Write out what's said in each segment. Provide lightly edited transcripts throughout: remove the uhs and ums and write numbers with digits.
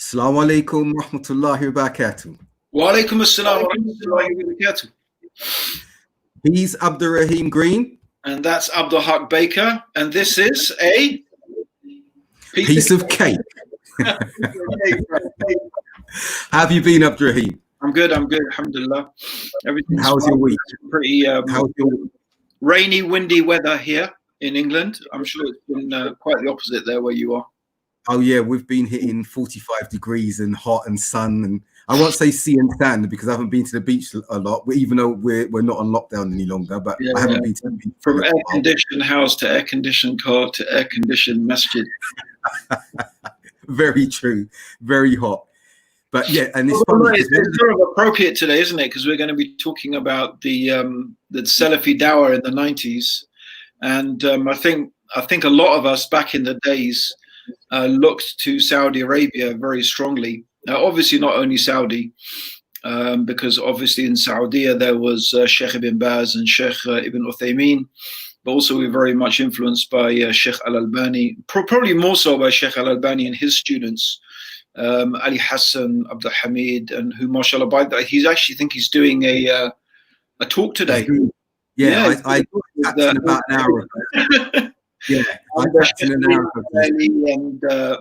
Assalamu alaikum wa rahmatullahi wa barakatuh. Wa alaikum assalam wa rahmatullahi wa barakatuh. He's Abdurraheem Green. And that's Abdul Haqq Baker. And this is a piece of cake. How have you been, Abdurraheem? I'm good, alhamdulillah. Everything's How's your week? Pretty rainy, windy weather here in England. I'm sure it's been quite the opposite there where you are. Oh yeah, we've been hitting 45 degrees and hot and sun, and I won't say sea and sand because I haven't been to the beach a lot, even though we're not on lockdown any longer, but I haven't been to the beach. From air-conditioned house to air-conditioned car to air-conditioned masjid. Very true, very hot. But yeah, and it's funny. It's sort of appropriate today, isn't it? Because we're going to be talking about the Salafi Dawah in the 90s, and I think a lot of us back in the days looked to Saudi Arabia very strongly. Obviously, not only Saudi, because obviously in Saudi there was Sheikh Ibn Baz and Sheikh Ibn Uthaymeen, but also we were very much influenced by Sheikh Al-Albani, probably more so by Sheikh Al-Albani and his students, Ali Hassan, Abdul Hamid, and who, mashallah, by that, he's doing a talk today. Yeah, I in about an hour ago. Yeah, and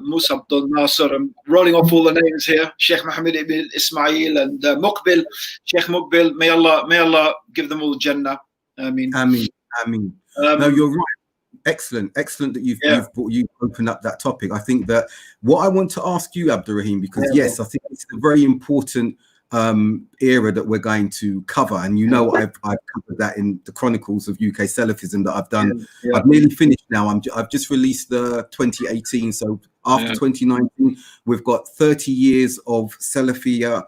Musa Abdul Nasser. I'm rolling off all the names here. Sheikh Mohammed ibn Ismail and Muqbil, Sheikh Muqbil. May Allah give them all Jannah. Ameen. No, you're right. Excellent that you've opened up that topic. I think that what I want to ask you, Abdurraheem, because yes, I think it's a very important era that we're going to cover, and I've covered that in the Chronicles of UK Salafism that I've done. I've nearly finished now. I've just released the 2018, so after 2019 we've got 30 years of Salafiyya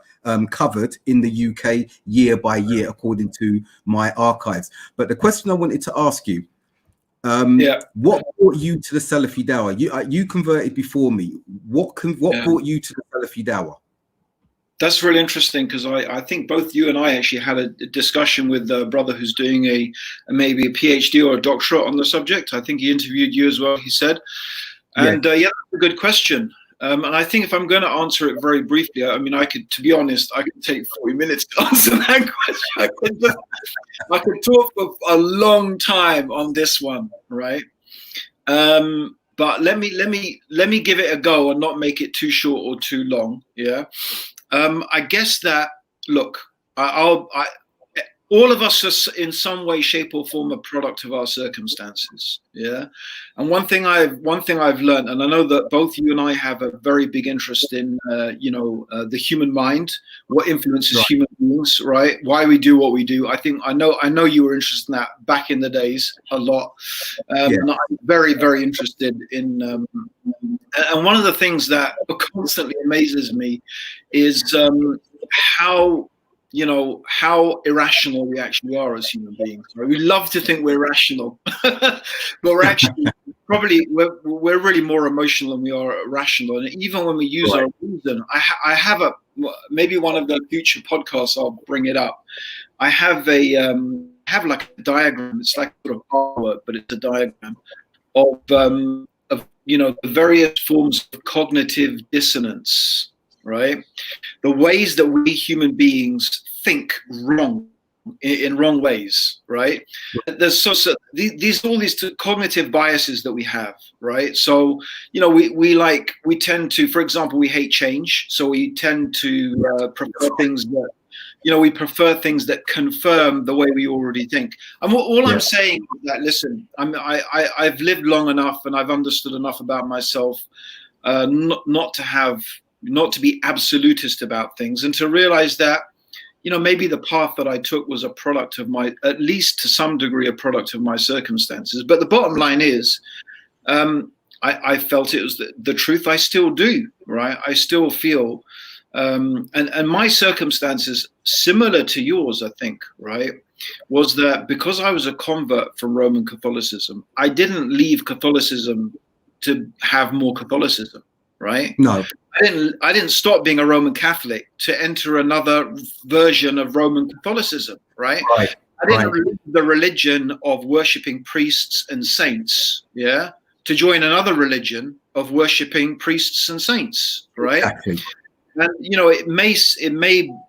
covered in the UK year by year according to my archives. But the question I wanted to ask you, what brought you to the Salafi Dawah? You converted before me. What brought you to the Salafi Dawah? That's really interesting, because I think both you and I actually had a discussion with a brother who's doing maybe a PhD or a doctorate on the subject. I think he interviewed you as well, he said. And that's a good question. And I think if I'm going to answer it very briefly, I mean, to be honest, I could take 40 minutes to answer that question. I could talk for a long time on this one, right? But let me give it a go and not make it too short or too long. Yeah. I guess that, look, all of us are in some way, shape, or form a product of our circumstances. Yeah, and one thing I've learned, and I know that both you and I have a very big interest in, the human mind, what influences human beings, right? Why we do what we do. I know you were interested in that back in the days a lot, and I'm very, very interested in. And one of the things that constantly amazes me is how irrational we actually are as human beings. Right? We love to think we're rational, but we're actually we're really more emotional than we are rational. And even when we use our reason, I have maybe one of the future podcasts I'll bring it up. I have like a diagram. It's like sort of artwork, but it's a diagram of the various forms of cognitive dissonance. Right, the ways that we human beings think wrong in wrong ways. Right, there's all these cognitive biases that we have. Right, so we tend to, for example, we hate change, so we tend to prefer things that we prefer things that confirm the way we already think. And I'm saying is that, listen, I've lived long enough and I've understood enough about myself not to be absolutist about things, and to realize that, maybe the path that I took was a product of at least to some degree, a product of my circumstances. But the bottom line is, I felt it was the truth. I still do, right? I still feel, and my circumstances, similar to yours, I think, right, was that because I was a convert from Roman Catholicism, I didn't leave Catholicism to have more Catholicism. Right? No, I didn't stop being a Roman Catholic to enter another version of Roman Catholicism. Right. I didn't leave the religion of worshipping priests and saints, yeah, to join another religion of worshipping priests and saints, right? Exactly. And you know, it may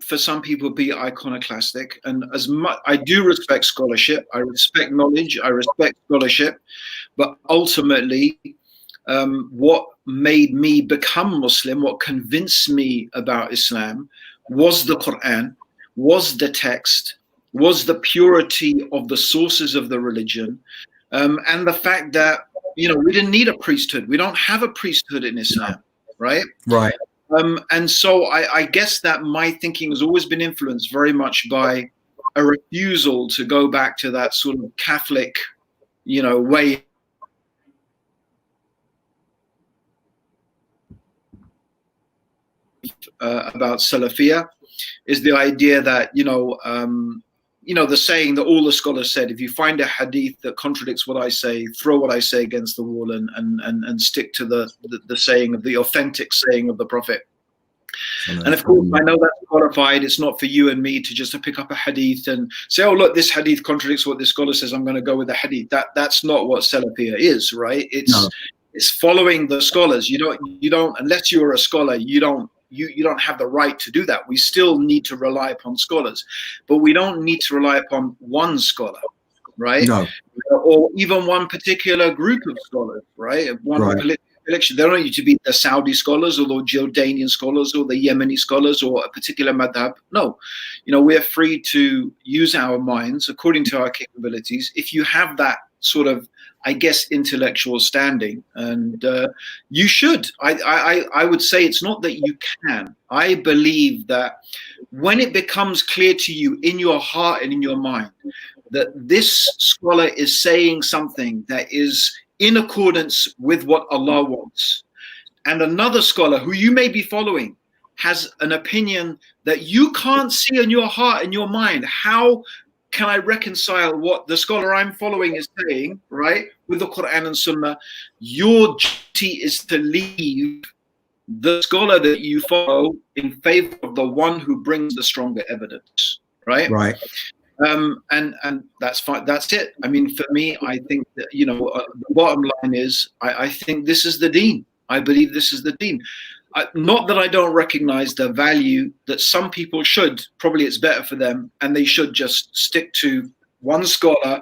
for some people be iconoclastic, and as much I do respect scholarship, I respect knowledge, I respect scholarship, but ultimately, what made me become Muslim, what convinced me about Islam, was the Quran, was the text, was the purity of the sources of the religion, and the fact that, you know, we didn't need a priesthood. We don't have a priesthood in Islam, right? Right. And so I guess that my thinking has always been influenced very much by a refusal to go back to that sort of Catholic, you know, way about Salafiyah, is the idea that, you know, the saying that all the scholars said, if you find a hadith that contradicts what I say, throw what I say against the wall and stick to the saying of the authentic saying of the Prophet. And of course, I know that's qualified. It's not for you and me to just pick up a hadith and say, oh, look, this hadith contradicts what this scholar says, I'm going to go with the hadith. That's not what Salafiyah is, right? It's following the scholars. You don't, unless you're a scholar, you don't have the right to do that. We still need to rely upon scholars, but we don't need to rely upon one scholar, right? No. Or even one particular group of scholars, right? They don't need to be the Saudi scholars or the Jordanian scholars or the Yemeni scholars or a particular madhab. No, you know, we're free to use our minds according to our capabilities. If you have that sort of, I guess, intellectual standing, and you should. I would say it's not that you can. I believe that when it becomes clear to you in your heart and in your mind that this scholar is saying something that is in accordance with what Allah wants, and another scholar who you may be following has an opinion that you can't see in your heart and your mind, how can I reconcile what the scholar I'm following is saying, right, with the Quran and Sunnah? Your duty is to leave the scholar that you follow in favor of the one who brings the stronger evidence, right? Right. And that's fine. That's it. I mean, for me, I think that, you know, the bottom line is I think this is the deen. I believe this is the deen. Not that I don't recognize the value that some people should, probably it's better for them, and they should just stick to one scholar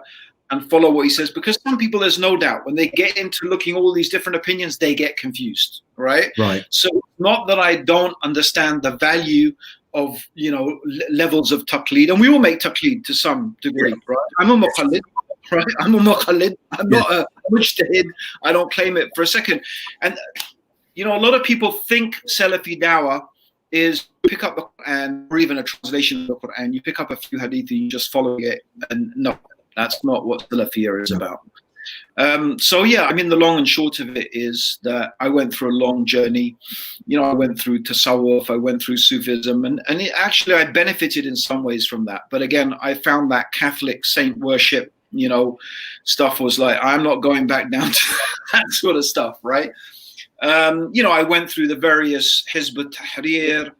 and follow what he says, because some people, there's no doubt, when they get into looking all these different opinions, they get confused, right? Right. So not that I don't understand the value of, you know, levels of taqleed, and we all make taqleed to some degree, right? I'm a muqallid, right? I'm a muqallid. I'm not a mujtahid. I don't claim it for a second. And you know, a lot of people think Salafi Dawah is pick up the Quran, or even a translation of the Quran. You pick up a few hadith and you just follow it. And no, that's not what Salafiyah is about. So yeah, I mean, the long and short of it is that I went through a long journey. You know, I went through Tasawwuf, I went through Sufism, and actually I benefited in some ways from that. But again, I found that Catholic saint worship, you know, stuff was like, I'm not going back down to that sort of stuff, right? You know, I went through the various Hizb ut-Tahrir,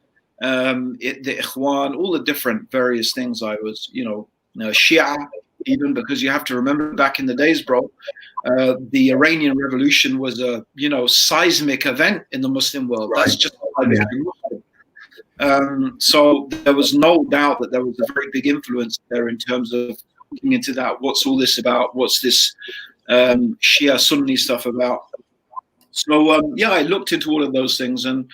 the Ikhwan, all the different various things. I was, you know, Shia, even, because you have to remember back in the days, bro, the Iranian Revolution was a, you know, seismic event in the Muslim world. Right. That's just so there was no doubt that there was a very big influence there in terms of looking into that. What's all this about? What's this Shia Sunni stuff about? So yeah, I looked into all of those things, and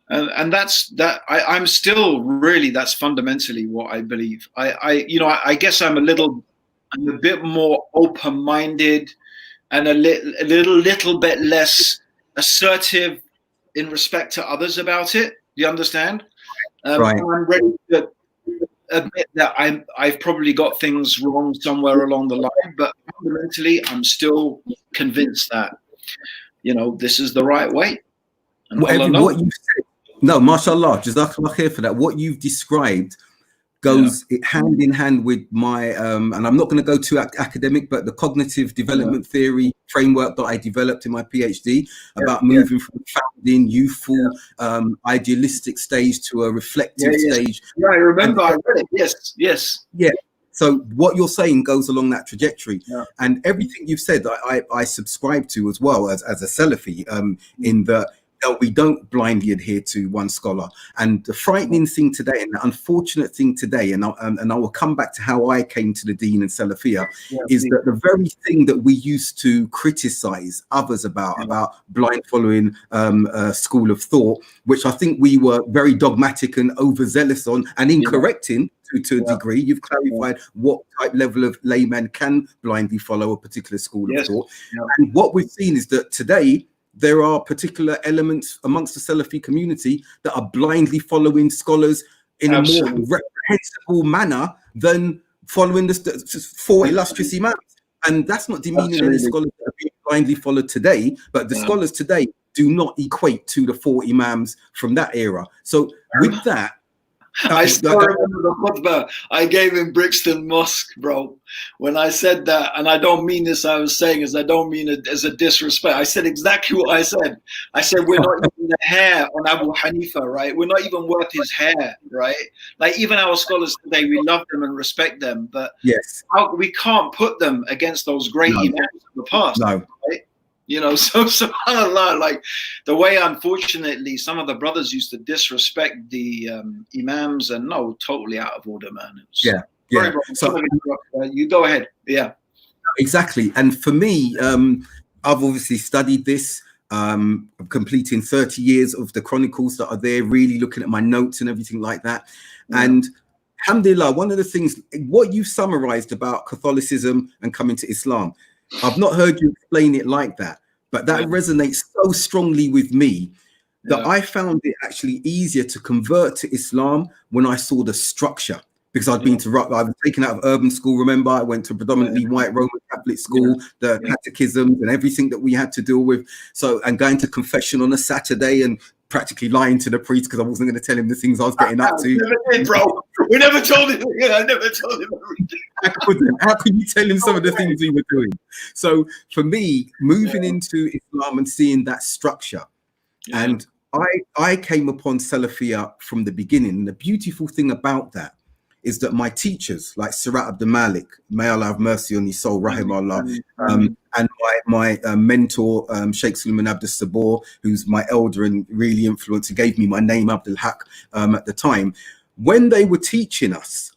that's that. I'm still really, that's fundamentally what I believe. You know, I guess I'm a bit more open-minded and a little bit less assertive in respect to others about it. Do you understand? Right. I'm ready to admit that I've probably got things wrong somewhere along the line, but fundamentally, I'm still convinced that, you know, this is the right way. And what you said, no, mashallah, jazakallah khair for that. What you've described goes hand in hand with my, and I'm not going to go too academic, but the cognitive development theory framework that I developed in my PhD about moving from founding, youthful, idealistic stage to a reflective stage. Yeah, I remember. I read it. Yes. Yeah. So what you're saying goes along that trajectory, Yeah. and everything you've said, I subscribe to as well as a Salafi, in that we don't blindly adhere to one scholar. And the frightening thing today, and the unfortunate thing today, and I will come back to how I came to the Deen and Salafiyah, is that the very thing that we used to criticize others about blind following a school of thought, which I think we were very dogmatic and overzealous on and incorrect in, to a degree. You've clarified what type level of layman can blindly follow a particular school of thought. And what we've seen is that today there are particular elements amongst the Salafi community that are blindly following scholars in a more reprehensible manner than following the four illustrious imams. And that's not demeaning any scholars that are being blindly followed today, but the scholars today do not equate to the four imams from that era. So with that, I still remember the khutbah I gave in Brixton Mosque, bro, when I said that, and I don't mean this, I was saying I don't mean it as a disrespect. I said exactly what I said. I said, we're not even the hair on Abu Hanifa, right? We're not even worth his hair, right? Like, even our scholars today, we love them and respect them, but we can't put them against those great imams of the past, right? You know, so subhanAllah, like the way, unfortunately, some of the brothers used to disrespect the imams, and no, totally out of order, man. Sorry, bro. So you go ahead. Yeah, exactly. And for me, I've obviously studied this. I'm completing 30 years of the chronicles that are there, really looking at my notes and everything like that. And alhamdulillah, one of the things, what you summarized about Catholicism and coming to Islam, I've not heard you explain it like that, but that resonates so strongly with me that I found it actually easier to convert to Islam when I saw the structure, because I'd been to, I was taken out of urban school. Remember, I went to a predominantly white Roman Catholic school, the catechisms and everything that we had to deal with. So, and going to confession on a Saturday and practically lying to the priest because I wasn't going to tell him the things I was getting up to. Never did, bro. We never told him. I never told him. How could you tell him some of the things we were doing? So for me, moving into Islam and seeing that structure, and I came upon Salafiyah from the beginning. And the beautiful thing about that is that my teachers, like Surat Abdul Malik, may Allah have mercy on his soul, rahimahullah, and my mentor, Sheikh Suleiman Abdul Sabor, who's my elder and really influenced, gave me my name, Abdul Haqq, at the time, when they were teaching us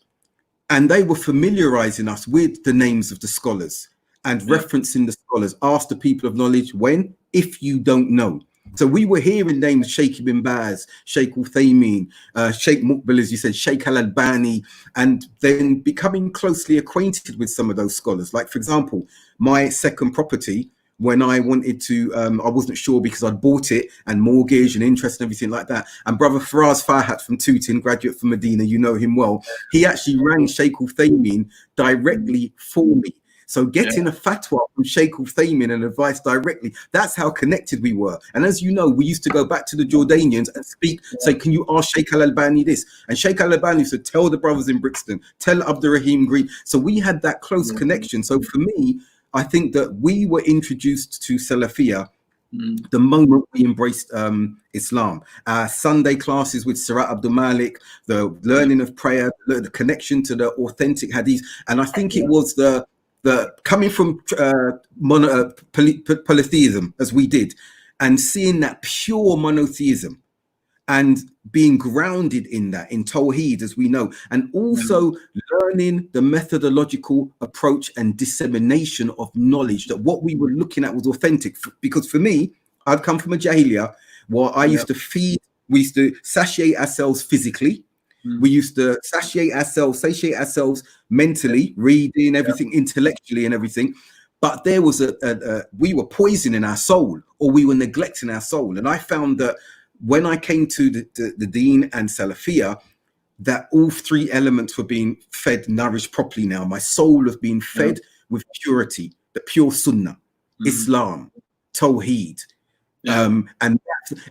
and they were familiarizing us with the names of the scholars and referencing the scholars, ask the people of knowledge when, if you don't know. So we were hearing names Sheikh Ibn Baz, Sheikh Uthaymeen, Sheikh Muqbil, as you said, Sheikh Al-Albani, and then becoming closely acquainted with some of those scholars. Like, for example, my second property, when I wanted to, I wasn't sure because I'd bought it and mortgage and interest and everything like that. And brother Faraz Farhat from Tooting, graduate from Medina, you know him well. He actually rang Sheikh Uthaymeen directly for me. So getting a fatwa from Sheikh Uthaymeen and advice directly, that's how connected we were. And as you know, we used to go back to the Jordanians and speak, say, can you ask Sheikh Al-Albani this? And Sheikh Al-Albani used to tell the brothers in Brixton, tell Abdurraheem Green. So we had that close connection. So for me, I think that we were introduced to Salafiyah the moment we embraced Islam. Sunday classes with Surat Abdul Malik, the learning of prayer, the connection to the authentic hadith. And I think it was the coming from polytheism as we did, and seeing that pure monotheism and being grounded in that, in Tawheed, as we know, and also learning the methodological approach and dissemination of knowledge, that what we were looking at was authentic. Because for me, I'd come from a Jahiliyyah where I used to we used to satiate ourselves physically. We used to satiate ourselves mentally, reading everything, intellectually and everything. But there was we were poisoning our soul, or we were neglecting our soul. And I found that when I came to the Deen and Salafiyah, that all three elements were being fed, nourished properly now. My soul was being fed with purity, the pure Sunnah, Islam, Tawheed. And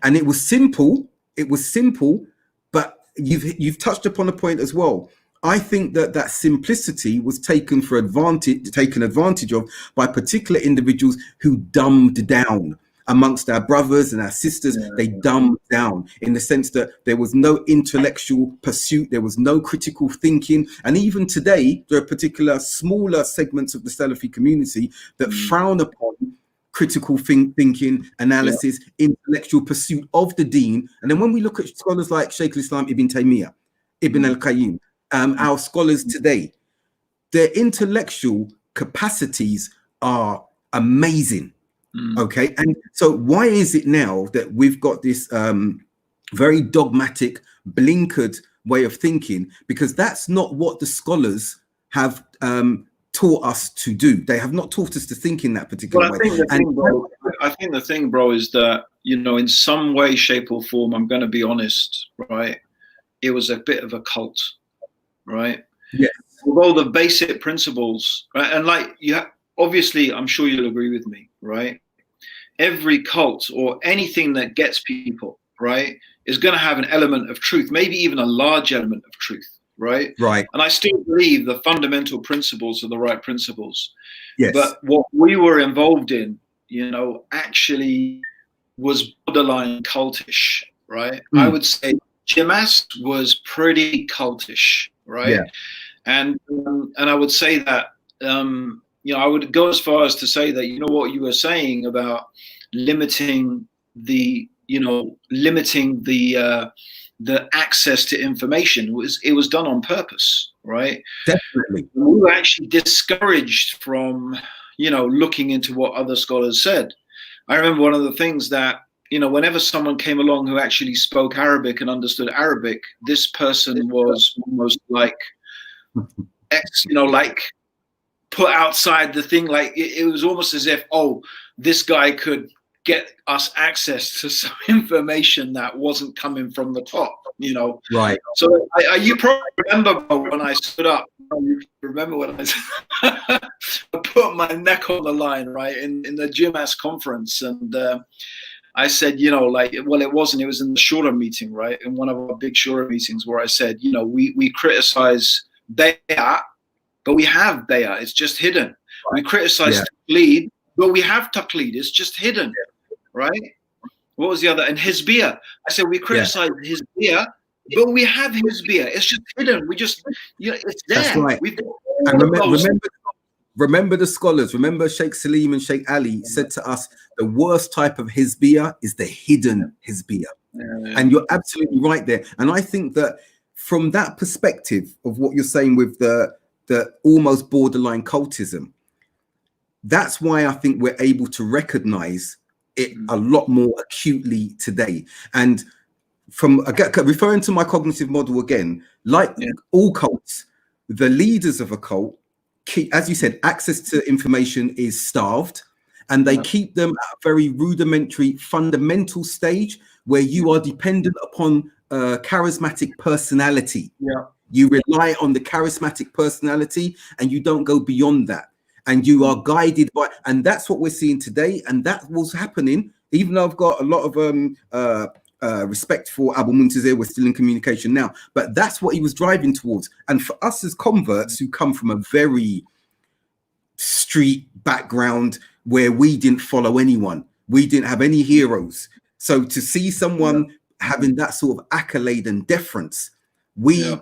it was simple. It was simple, but you've touched upon a point as well. I think that simplicity was taken advantage of by particular individuals who dumbed down amongst our brothers and our sisters, they dumbed down in the sense that there was no intellectual pursuit, there was no critical thinking. And even today, there are particular smaller segments of the Salafi community that frown upon critical thinking, analysis, intellectual pursuit of the deen. And then when we look at scholars like Shaykh al-Islam Ibn Taymiyyah, Ibn al-Qayyim, our scholars today, their intellectual capacities are amazing. Okay, and so why is it now that we've got this very dogmatic, blinkered way of thinking? Because that's not what the scholars have taught us to do. They have not taught us to think in that particular way. I think the thing, bro, is that, you know, in some way, shape or form, I'm going to be honest, right? It was a bit of a cult, right? Yes. Although the basic principles, right? And like, obviously, I'm sure you'll agree with me, right? Every cult or anything that gets people, right, is going to have an element of truth, maybe even a large element of truth. Right. And I still believe the fundamental principles are the right principles. Yes. But what we were involved in, you know, actually was borderline cultish. Right. I would say Jimas was pretty cultish. Right. Yeah. And I would say that, you know, I would go as far as to say that, you know, what you were saying about limiting the access to information, it was done on purpose, right? Definitely. We were actually discouraged from, you know, looking into what other scholars said. I remember one of the things that, you know, whenever someone came along who actually spoke Arabic and understood Arabic, this person was almost like, you know, like put outside the thing. Like it was almost as if, oh, this guy could get us access to some information that wasn't coming from the top, you know. Right. So you probably remember when I stood up. You remember when I put my neck on the line, right, in the GMAS conference, and I said, you know, like, well, it wasn't. It was in the Shura meeting, right, in one of our big Shura meetings, where I said, you know, we criticize Bay'ah, but we have Bay'ah. It's just hidden. Right. We criticize Taqleed, but we have Taqleed. It's just hidden. Right? What was the other? And Hizbiyah. I said we criticize Hizbiyah, but we have Hizbiyah. It's just hidden. We just, you know, it's there. That's right. And remember the scholars. Remember Sheikh Salim and Sheikh Ali said to us, the worst type of Hizbiyah is the hidden Hizbiyah. And you're absolutely right there. And I think that from that perspective of what you're saying with the almost borderline cultism, that's why I think we're able to recognize it a lot more acutely today. And from referring to my cognitive model again, like all cults, the leaders of a cult keep, as you said, access to information is starved, and they keep them at a very rudimentary, fundamental stage where you are dependent upon charismatic personality. You rely on the charismatic personality, and you don't go beyond that. And you are guided by, and that's what we're seeing today, and that was happening. Even though I've got a lot of respect for Abu Muntazir, we're still in communication now, but that's what he was driving towards. And for us as converts who come from a very street background where we didn't follow anyone, we didn't have any heroes, so to see someone having that sort of accolade and deference, we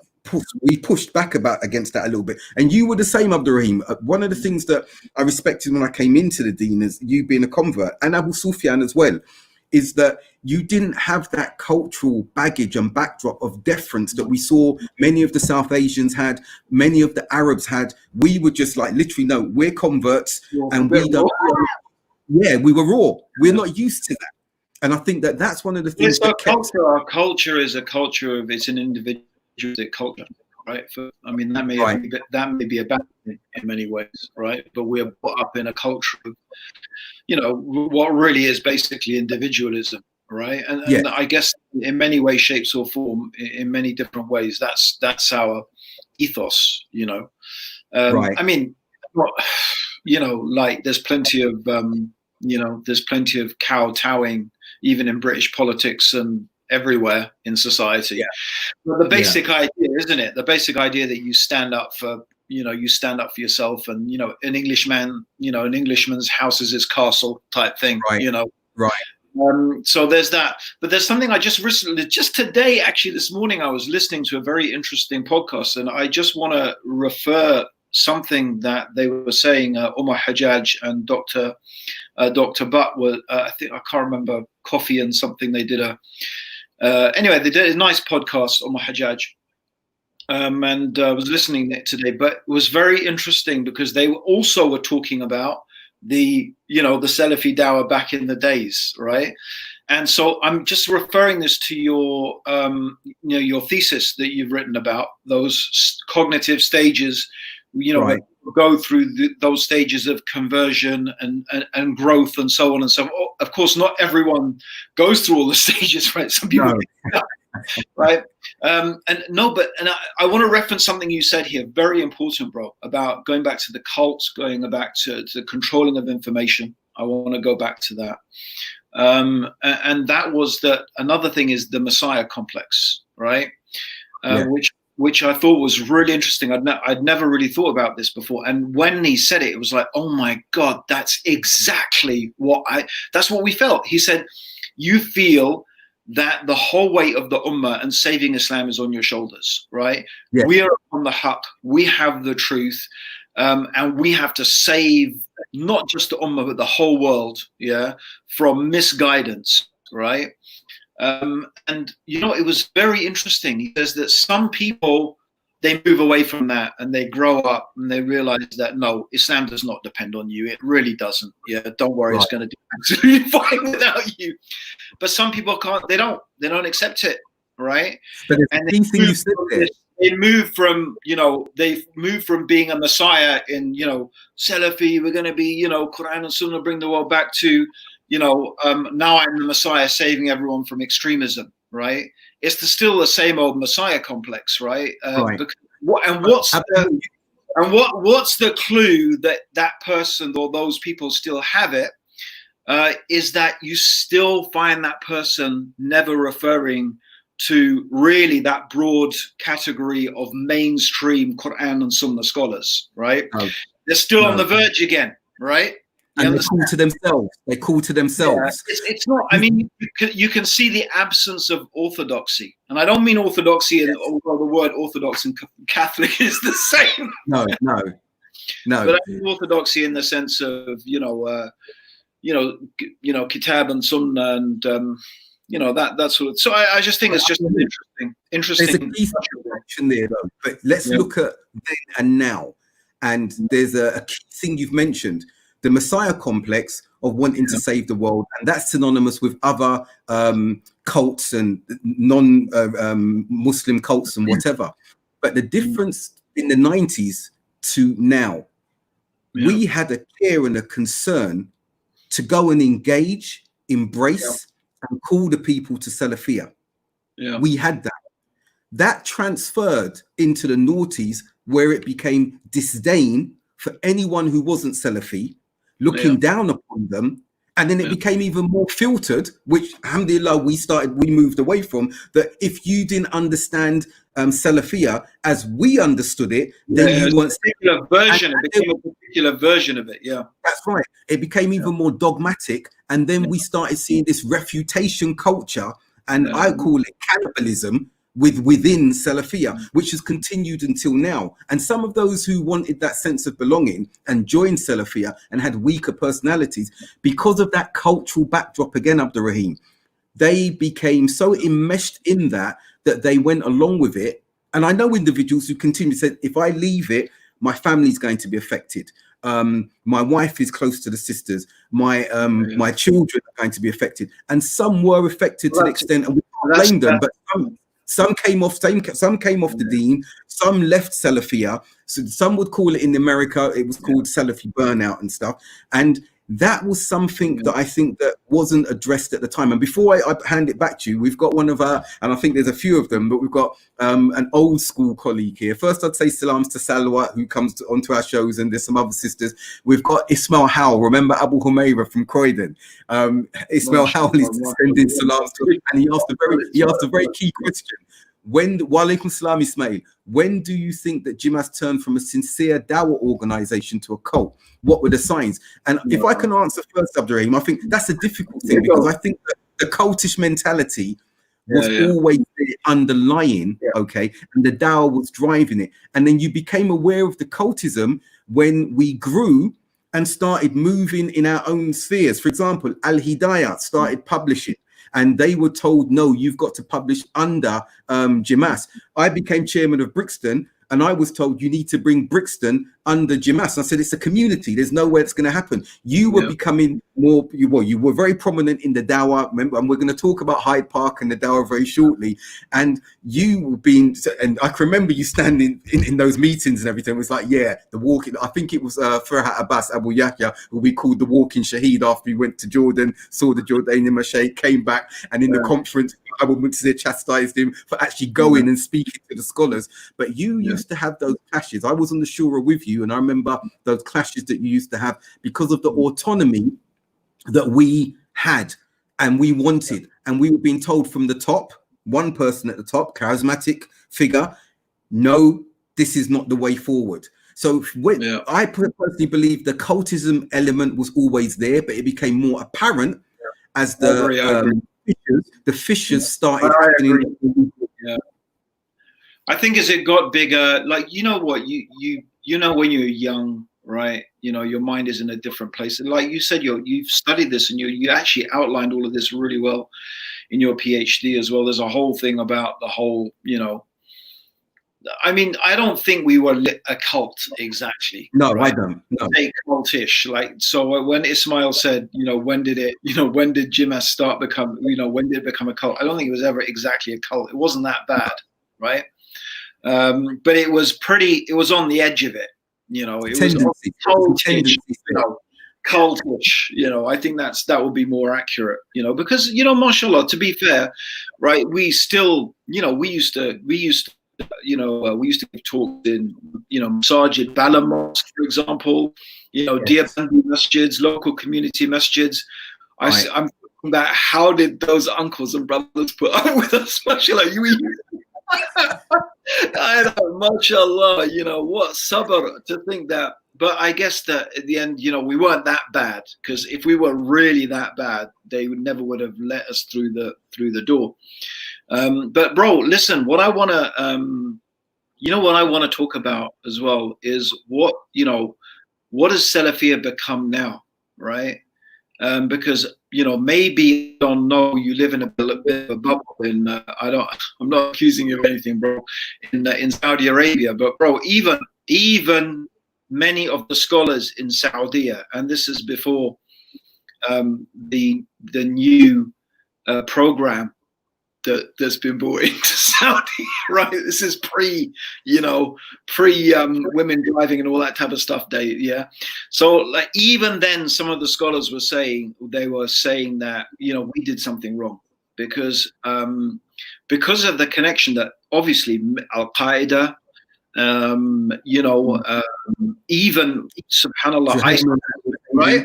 pushed back against that a little bit. And you were the same, Abdurraheem. One of the things that I respected when I came into the deen, as you being a convert, and Abu Sufyan as well, is that you didn't have that cultural baggage and backdrop of deference that we saw many of the South Asians had, many of the Arabs had. We were just like, literally, no, we're converts, and we don't. We were raw. We're not used to that. And I think that that's one of the things. Our culture is a culture of, it's an individual culture, right? I mean, that may be a bad thing in many ways, right? But we're brought up in a culture of, you know, what really is basically individualism, right? And I guess in many ways, shapes or form, in many different ways, that's our ethos, you know. I mean, you know, like there's plenty of kowtowing even in British politics and everywhere in society. But the basic idea, isn't it? The basic idea that you stand up for, you know, you stand up for yourself, and, you know, an Englishman's house is his castle type thing, you know. Right. So there's that. But there's something I just recently, just today, actually this morning, I was listening to a very interesting podcast, and I just want to refer something that they were saying, Umar Hajjaj and Dr. Butt were, I can't remember, Coffee and something, they did anyway, they did a nice podcast, Umar Hajjaj. And I was listening to it today, but it was very interesting because they also were talking about the Salafi Dawah back in the days, right? And so I'm just referring this to your, your thesis that you've written about those cognitive stages, right. Go through those stages of conversion and growth and so on and so on. Of course, not everyone goes through all the stages, right? Some people, right? I want to reference something you said here, very important, bro, about going back to the cults, going back to the controlling of information. I want to go back to that. And that was that. Another thing is the Messiah complex, right? Which I thought was really interesting. I'd never really thought about this before. And when he said it, it was like, oh my God, that's exactly that's what we felt. He said, you feel that the whole weight of the ummah and saving Islam is on your shoulders, right? Yeah. We are on the haqq, we have the truth, and we have to save not just the ummah, but the whole world, from misguidance, right? And it was very interesting. He says that some people, they move away from that and they grow up and they realize that no, Islam does not depend on you. It really doesn't. Don't worry, right. It's going to do absolutely fine without you. But some people can't. They don't accept it, right? But and they move from being a Messiah in Salafi. We're going to be Quran and Sunnah, bring the world back to now I'm the Messiah saving everyone from extremism, right? It's still the same old Messiah complex, right? Right. What's the clue that person or those people still have it? Is that you still find that person never referring to really that broad category of mainstream Quran and Sunnah scholars, right? Oh. They're still on the verge again, right? And they call to themselves. They call to themselves. Yeah, it's not. I mean, you can see the absence of orthodoxy, and I don't mean orthodoxy, and although the word orthodox and Catholic is the same. No. But I mean orthodoxy in the sense of Kitab and Sunnah and that sort of. So I just think it's just interesting. There's a key situation there, though. But let's look at then and now, and there's a key thing you've mentioned. The Messiah complex of wanting to save the world, and that's synonymous with other cults and non-Muslim cults and whatever. But the difference in the 90s to now, we had a care and a concern to go and engage, embrace, and call the people to Salafiyah. Yeah. We had that. That transferred into the noughties, where it became disdain for anyone who wasn't Salafi, looking down upon them, and then it became even more filtered, which alhamdulillah we moved away from, that if you didn't understand Salafiyah as we understood it, then you weren't. It became a particular version of it. Yeah, that's right. It became even more dogmatic, and then we started seeing this refutation culture, and I call it cannibalism within Salafiyah, which has continued until now. And some of those who wanted that sense of belonging and joined Salafiyah and had weaker personalities, because of that cultural backdrop again, Abdurraheem, they became so enmeshed in that they went along with it. And I know individuals who continue to say, if I leave it, my family's going to be affected. My wife is close to the sisters. My children are going to be affected. And some were affected to the extent, and we can't blame them, but some came off the deen, some left Salafiyah. So some would call it, in America, it was called Salafi burnout and stuff. And that was something that I think that wasn't addressed at the time. And before I hand it back to you, we've got one of our, and I think there's a few of them, but we've got an old school colleague here. First, I'd say salams to Salwa, who comes onto our shows, and there's some other sisters. We've got Ismail Howell. Remember Abu Humaira from Croydon? Ismail Howell is sending salams to him, and he asked a very key question. Walaikum Salam, Ismail, when do you think that Jimas turned from a sincere Dawah organization to a cult? What were the signs? And if I can answer first, Abdurraheem, I think that's a difficult thing, because I think that the cultish mentality was always there underlying, okay, and the Dawah was driving it. And then you became aware of the cultism when we grew and started moving in our own spheres. For example, Al Hidayah started publishing, and they were told, no, you've got to publish under Jimas. I became chairman of Brixton, and I was told you need to bring Brixton under Jimas. I said, it's a community. There's no way it's going to happen. You were becoming more, you were very prominent in the Dawah, remember, and we're going to talk about Hyde Park and the Dawah very shortly. And you being, and I can remember you standing in those meetings and everything. It was like, yeah, the walking, I think it was Farhat Abbas Abu Yahya, who we called the walking Shaheed after we went to Jordan, saw the Jordanian Moshe, came back, and in the conference, I would say chastised him for actually going and speaking to the scholars. But you used to have those clashes. I was on the Shura with you, and I remember those clashes that you used to have because of the autonomy that we had and we wanted. And we were being told from the top, one person at the top, charismatic figure, no, this is not the way forward. So I personally believe the cultism element was always there, but it became more apparent as the fissures started happening. I think as it got bigger, like, you know what, you know, when you're young, right, you know, your mind is in a different place. And like you said, you've studied this, and you actually outlined all of this really well in your PhD as well. There's a whole thing about the whole, you know, I mean, I don't think we were a cult exactly. No, right? I don't. No. A cultish, like, so when Ismail said, you know, when did Jimas start become, you know, when did it become a cult? I don't think it was ever exactly a cult. It wasn't that bad, right? But it was on the edge of it, you know. It was cultish, you know, cultish, you know. I think that would be more accurate, you know, because, you know, mashallah, to be fair, right, we still, you know, we used to give talks in, you know, Masajid, Bala Mosque, for example, you know, Deobandi masjids, local community masjids. I'm thinking about how did those uncles and brothers put up with us, mashallah. I know, mashallah, you know, what sabr to think that. But I guess that at the end, you know, we weren't that bad, because if we were really that bad, they never would have let us through the door. But bro, listen, what I want to talk about as well is what has Salafiyya become now, right? Because, you know, maybe you don't know, you live in a bit of a bubble in, I'm not accusing you of anything, bro, in Saudi Arabia, but bro, even many of the scholars in Saudi, and this is before the new program that's been brought into Saudi, right? This is pre women driving and all that type of stuff. So like, even then, some of the scholars were saying that, you know, we did something wrong because of the connection that obviously Al Qaeda, even subhanallah, ISIS, right?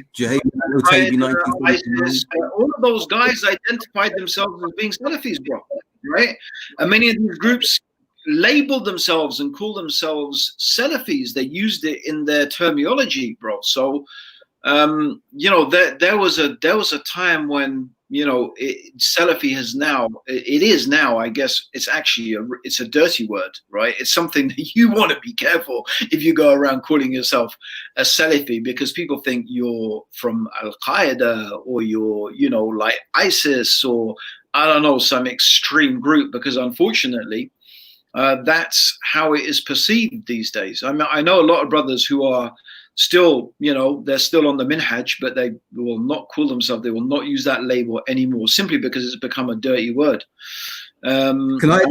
All of those guys identified themselves as being Salafis, bro, right? And many of these groups labeled themselves and called themselves Salafis. They used it in their terminology, bro. So, you know, there was a time when, you know, Salafi is now, I guess it's actually it's a dirty word, right? It's something that you want to be careful if you go around calling yourself a Salafi, because people think you're from Al Qaeda or you're, you know, like ISIS or I don't know, some extreme group, because unfortunately, that's how it is perceived these days. I mean, I know a lot of brothers who are still, you know, they're still on the minhaj, but they will not call themselves, they will not use that label anymore, simply because it's become a dirty word. Can I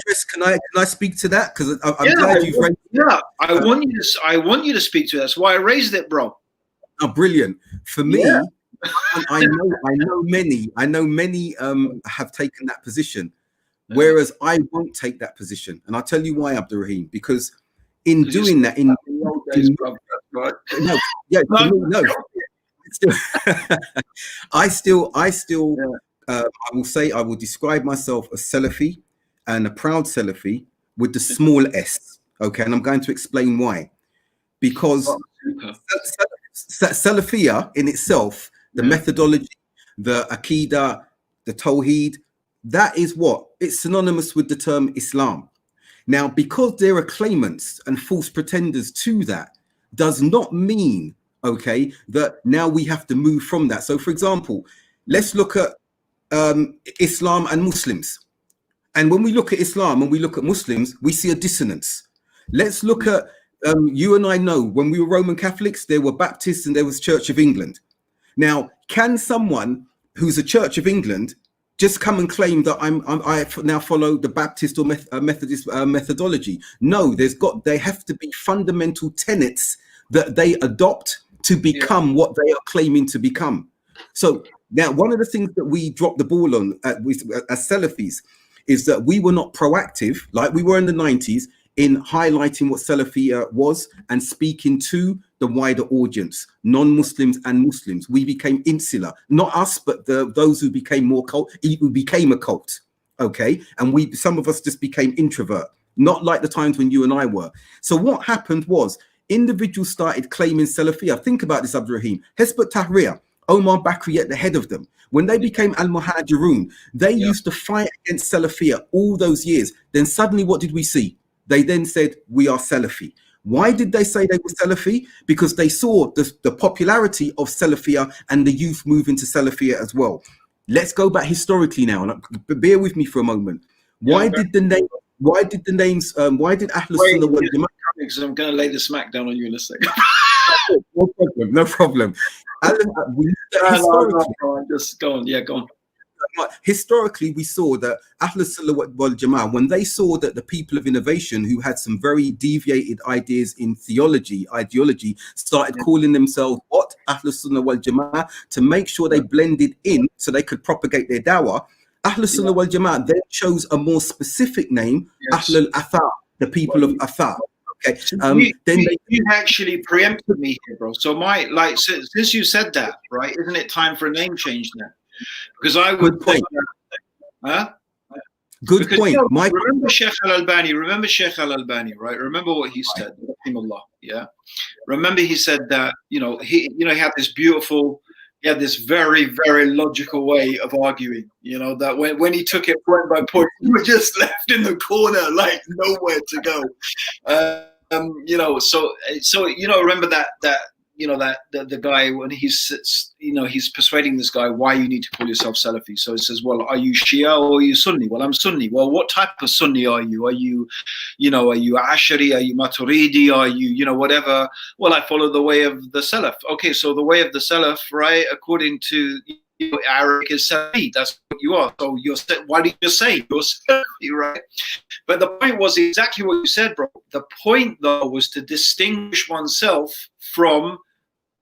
speak to that? Because I'm glad you've raised it. Yeah, I want you to speak to it. That's why I raised it, bro. Oh, brilliant. For me, I know many have taken that position, whereas I won't take that position. And I'll tell you why, Abdurraheem, because in doing that, right? No. I will say I will describe myself as Salafi, and a proud Salafi with the small s. Okay, and I'm going to explain why. Because Salafiyah in itself, the methodology, the Aqidah, the Tawheed, that is what? It's synonymous with the term Islam. Now, because there are claimants and false pretenders to that, does not mean, okay, that now we have to move from that. So, for example, let's look at Islam and Muslims. And when we look at Islam and we look at Muslims, we see a dissonance. Let's look at, you and I know, when we were Roman Catholics, there were Baptists and there was Church of England. Now, can someone who's a Church of England just come and claim that I now follow the Baptist or Methodist methodology? No, there have to be fundamental tenets that they adopt to become what they are claiming to become. So now, one of the things that we dropped the ball on as Salafis is that we were not proactive, like we were in the 90s, in highlighting what Salafiyya was and speaking to the wider audience, non-Muslims and Muslims. We became insular, not us, but those who became who became a cult, okay? And some of us just became introvert, not like the times when you and I were. So what happened was individuals started claiming Salafiyya. Think about this, Abdurraheem. Hizb ut-Tahrir, Omar Bakri at the head of them. When they became Al-Muhajirun, they used to fight against Salafiyya all those years. Then suddenly what did we see? They then said, we are Salafi. Why did they say they were Salafi? Because they saw the popularity of Salafiyya and the youth moving to Salafiyya as well. Let's go back historically now. And bear with me for a moment. Why did Ahlul Sunnah wal Jama'ah? Because I'm going to lay the smack down on you in a second. No problem. Just go on. Yeah, go on. Historically, we saw that Ahlul Sunnah wal Jama'ah, when they saw that the people of innovation who had some very deviated ideas in ideology, started calling themselves what? Ahlul Sunnah wal Jama'ah, to make sure they blended in so they could propagate their dawah. Ahlul Sunnah wal Jama'ah then chose a more specific name, Ahlul Athar, the people of Athar. Okay. You actually preempted me here, bro. So since you said that, right, isn't it time for a name change now? Because I would point. Good point. Remember Sheikh Al-Albani, right? Remember what he said, yeah. Remember he said that, he had this very, very logical way of arguing, that when he took it point by point, you were just left in the corner, like nowhere to go. So remember that the guy, when he's persuading this guy why you need to call yourself Salafi. So he says, well, are you Shia or are you Sunni? Well, I'm Sunni. Well, what type of Sunni are you? Are you Ashari? Are you Maturidi? Are you, whatever? Well, I follow the way of the Salaf. Okay, so the way of the Salaf, right, according to Arabic is Salafi. That's what you are. So why did you say you're Salafi, right? But the point was exactly what you said, bro. The point, though, was to distinguish oneself from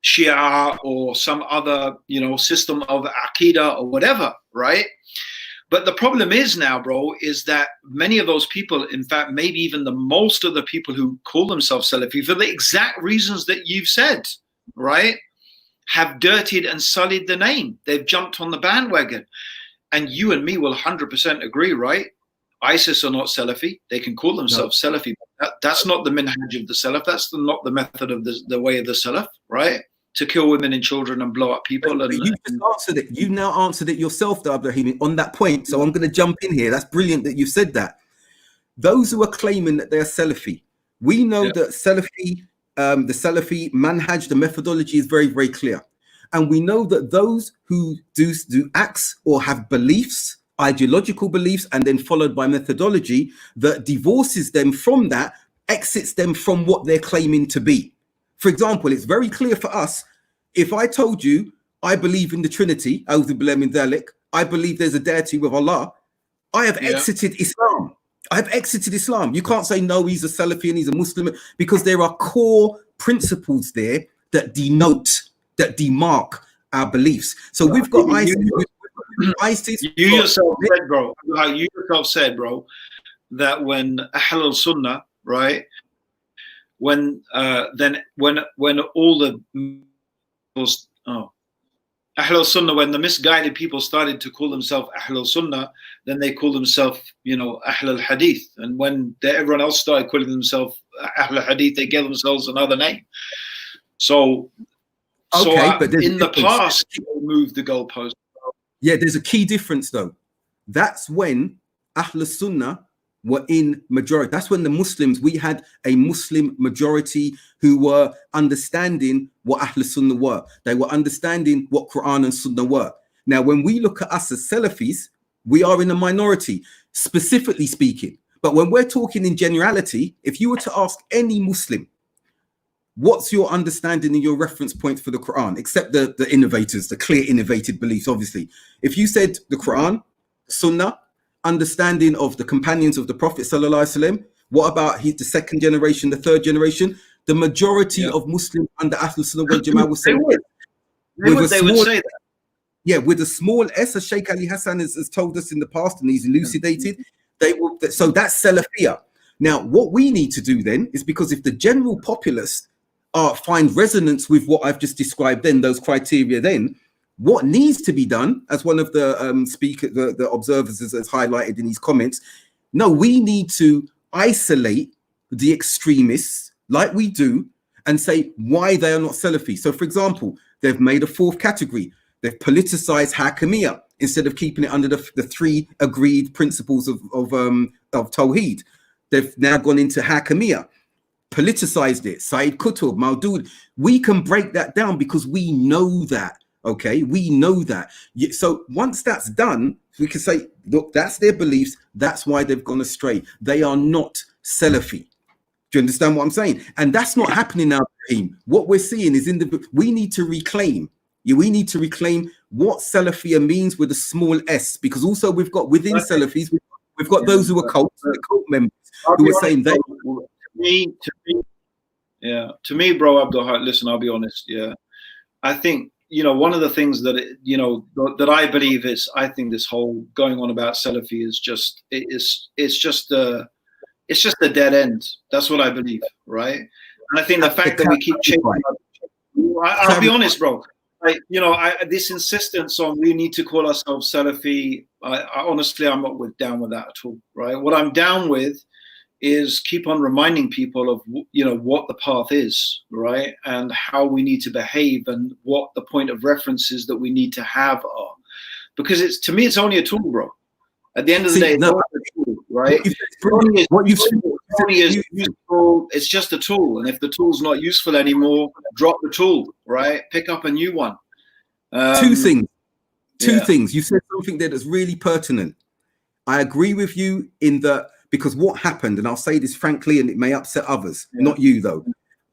Shia or some other, system of Aqidah or whatever, right? But the problem is now, bro, is that many of those people, in fact, maybe even most of the people who call themselves Salafi, for the exact reasons that you've said, right, have dirtied and sullied the name. They've jumped on the bandwagon. And you and me will 100% agree, right? ISIS are not Salafi. They can call themselves Salafi. But that's not the minhaj of the Salaf. That's not the method of the way of the Salaf, right? To kill women and children and blow up people. But you just answered it. You now answered it yourself, Abdurraheem, on that point. So I'm going to jump in here. That's brilliant that you said that. Those who are claiming that they're Salafi, we know that Salafi, the Salafi manhaj, the methodology is very, very clear. And we know that those who do acts or have beliefs, ideological beliefs, and then followed by methodology that divorces them from that, exits them from what they're claiming to be. For example, it's very clear for us, if I told you I believe in the Trinity, I believe there's a deity with Allah, I have exited Islam. I've exited Islam. You can't say, no, he's a Salafi and he's a Muslim, because there are core principles there that demark our beliefs. So we've got ISIS. You yourself said, bro, that when Ahlul Sunnah, right, when all the Ahlul Sunnah, when the misguided people started to call themselves Ahlul Sunnah, then they call themselves, you know, Ahlul Hadith. And when everyone else started calling themselves Ahlul Hadith, they gave themselves another name. So, but in the past, people moved the goalpost. Yeah, there's a key difference though. That's when Ahlul Sunnah were in majority. That's when the Muslims, we had a Muslim majority who were understanding what Ahlul Sunnah were. They were understanding what Quran and Sunnah were. Now, when we look at us as Salafis, we are in a minority, specifically speaking. But when we're talking in generality, if you were to ask any Muslim, what's your understanding and your reference points for the Quran, except the innovators, the clear innovated beliefs, obviously. If you said the Quran, Sunnah, understanding of the companions of the Prophet sallallahu alaihi wasallam, what about the second generation, the third generation? The majority of Muslims under Ahlul Sunnah wal Jama'ah will say they would say that. Yeah, with a small s, as Sheikh Ali Hassan has told us in the past, and he's elucidated, they will. So that's Salafiyah. Now, what we need to do then is, because if the general populace find resonance with what I've just described, then those criteria, then what needs to be done, as one of the the observers has highlighted in his comments, no, we need to isolate the extremists like we do and say why they are not Salafi. So, for example, they've made a fourth category. They've politicized Hakimiyya instead of keeping it under the three agreed principles of Tawheed. They've now gone into Hakimiyya, politicized it, Sayyid Qutb, Maudud. We can break that down because we know that. Okay, we know that. So once that's done, we can say, look, that's their beliefs. That's why they've gone astray. They are not Salafi. Do you understand what I'm saying? And that's not happening now, Abdurraheem. What we're seeing is we need to reclaim. We need to reclaim what Salafiyah means with a small s, because also we've got within Salafis, we've got those who are cult members who are saying they. To me, bro, Abdul Haqq, listen, I'll be honest. Yeah, I think, you know, one of the things that that I believe is, I think this whole going on about Salafi is just it's just a dead end. That's what I believe, right? And I think the fact that we keep changing. I'll be honest, bro. This insistence on we need to call ourselves Salafi, honestly, I'm not down with that at all, right? What I'm down with is keep on reminding people of, you know, what the path is, right? And how we need to behave and what the point of references that we need to have are. Because to me, it's only a tool, bro. At the end of the day, it's only a tool, right? It's just a tool. And if the tool's not useful anymore, drop the tool, right? Pick up a new one. Two things. You said something there that's really pertinent. I agree with you in that, because what happened, and I'll say this frankly, and it may upset others, not you though.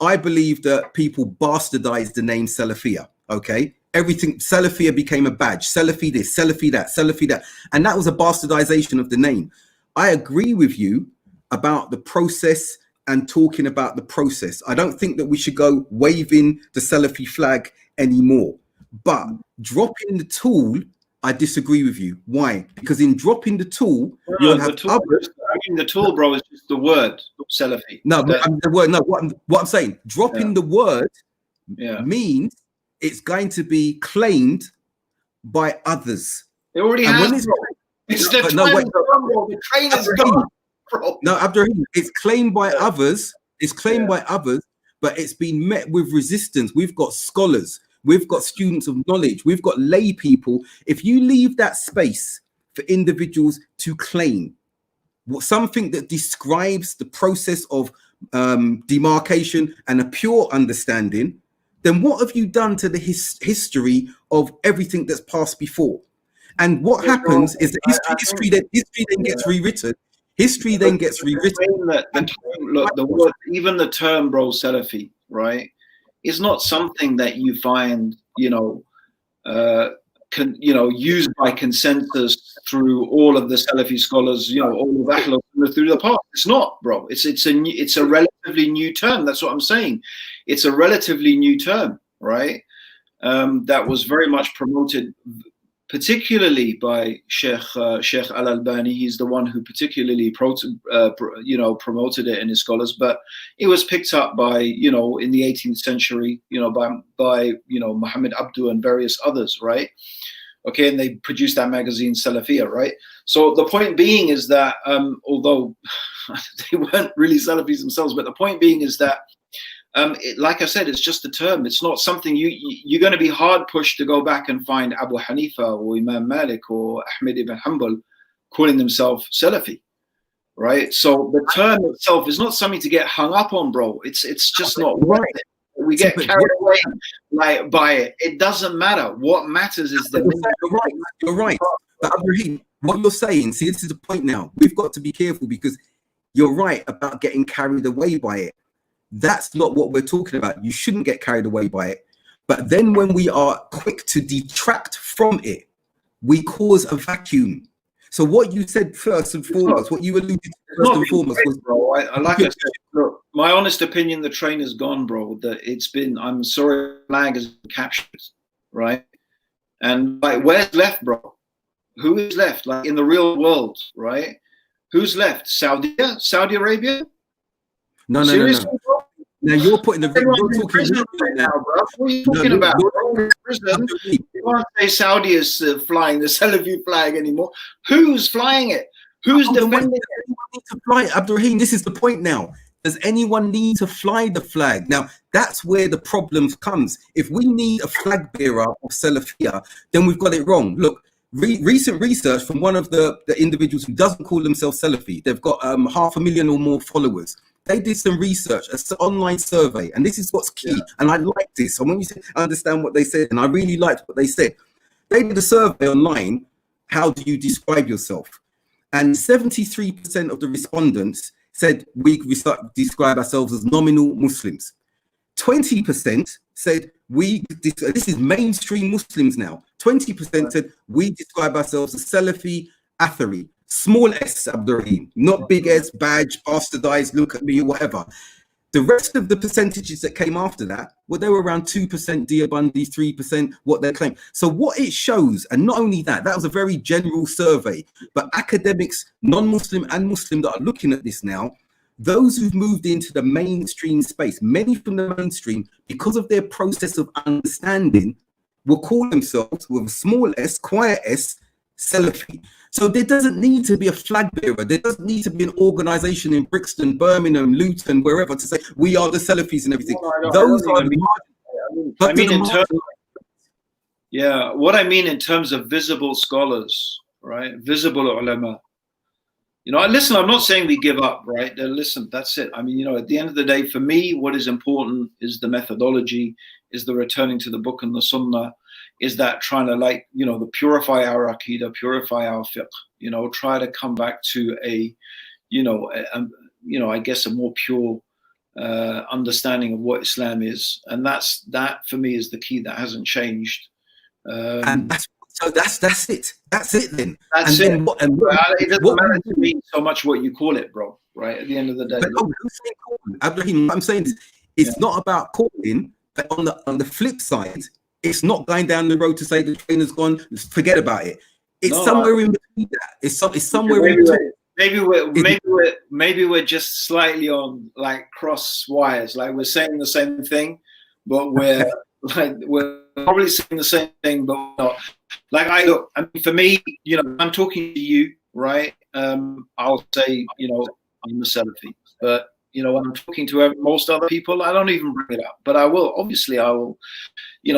I believe that people bastardized the name Salafiyah, okay? Everything, Salafiyah became a badge. Salafi this, Salafi that, Salafi that. And that was a bastardization of the name. I agree with you about the process and talking about the process. I don't think that we should go waving the Salafi flag anymore. But dropping the tool, I disagree with you. Why? Because in dropping the tool, you'll have others. The tool, bro, is just the word Salafi. No, the word. No, what I'm saying, dropping the word means it's going to be claimed by others. It already has. It's the train is gone, bro. No, Abdurraheem, it's claimed by others. It's claimed by others, but it's been met with resistance. We've got scholars. We've got students of knowledge. We've got lay people. If you leave that space for individuals to claim something that describes the process of demarcation and a pure understanding, then what have you done to the history of everything that's passed before? And what happens is that history then gets rewritten. History then gets rewritten. Even the term, bro, Salafi, right, is not something that you find, used by consensus through all of the Salafi scholars, all of Ahlul Sunnah through the past. It's not, bro. It's a relatively new term. That's what I'm saying. It's a relatively new term, right? That was very much promoted particularly by Sheikh Al-Albani. He's the one who particularly promoted it in his scholars, but it was picked up by, in the 18th century, by Muhammad Abdu and various others, right? Okay, and they produced that magazine Salafiyah, right? So the point being is that, although they weren't really Salafis themselves, but the point being is that, like I said, it's just a term. It's not something you're going to be hard pushed to go back and find Abu Hanifa or Imam Malik or Ahmed ibn Hanbal calling themselves Salafi, right? So the term itself is not something to get hung up on, bro. It's just not worth it. We get carried away by it. It doesn't matter. What matters is the. You're right. But Abdurraheem, what you're saying, see, this is the point now. We've got to be careful because you're right about getting carried away by it. That's not what we're talking about. You shouldn't get carried away by it. But then when we are quick to detract from it, we cause a vacuum. So what you said first and foremost, what you alluded to first and foremost was, bro. Like I said, look, my honest opinion, the train is gone, bro. That it's been, I'm sorry, flag has been captured, right? And like, where's left, bro? Who is left? Like in the real world, right? Who's left? Saudi Arabia? No. Now you're putting the prison right now, bro. What are you talking about? You're in prison. You can't say Saudi is flying the Salafi flag anymore. Who's flying it? Who's defending it? Need to fly it, Abdurraheem. This is the point now. Does anyone need to fly the flag? Now, that's where the problem comes. If we need a flag bearer of Salafiyah, then we've got it wrong. Look, recent research from one of the individuals who doesn't call themselves Salafi, they've got 500,000 or more followers. They did some research, an online survey, and this is what's key. Yeah. And I like this. And when you say, I understand what they said, and I really liked what they said. They did a survey online. How do you describe yourself? And 73% of the respondents said we describe ourselves as nominal Muslims. 20% said this is mainstream Muslims now. 20% said we describe ourselves as Salafi Athari. Small s, Abdurraheem, not big S, badge, bastardized, look at me, or whatever. The rest of the percentages that came after that, well, they were around 2% Deobandi, 3% what they claim. So what it shows, and not only that, that was a very general survey, but academics, non-Muslim and Muslim that are looking at this now, those who've moved into the mainstream space, many from the mainstream, because of their process of understanding, will call themselves with a small s, quiet s, Salafi. So there doesn't need to be a flag bearer. There doesn't need to be an organization in Brixton, Birmingham, Luton, wherever to say we are the Salafis and everything. Those are what I mean in terms of visible scholars, right? Visible ulama. Listen, I'm not saying we give up, right? Listen, that's it. I mean, at the end of the day, for me, what is important is the methodology, is the returning to the book and the sunnah, is that trying to purify our aqidah, purify our fiqh, try to come back to a I guess a more pure understanding of what Islam is. And that for me is the key that hasn't changed. And that's it. That's it then. That's it. It doesn't matter to me so much what you call it, bro, right? At the end of the day. Abdurraheem, what I'm saying is it's not about calling, but on the flip side, it's not going down the road to say the train has gone, forget about it. It's somewhere in between that. It's somewhere in between. Maybe we're just slightly on like cross wires. Like we're saying the same thing, but we're probably saying the same thing, but not. Like I mean, for me, I'm talking to you, right? I'll say, I'm a Salafi, but when I'm talking to most other people, I don't even bring it up. But I will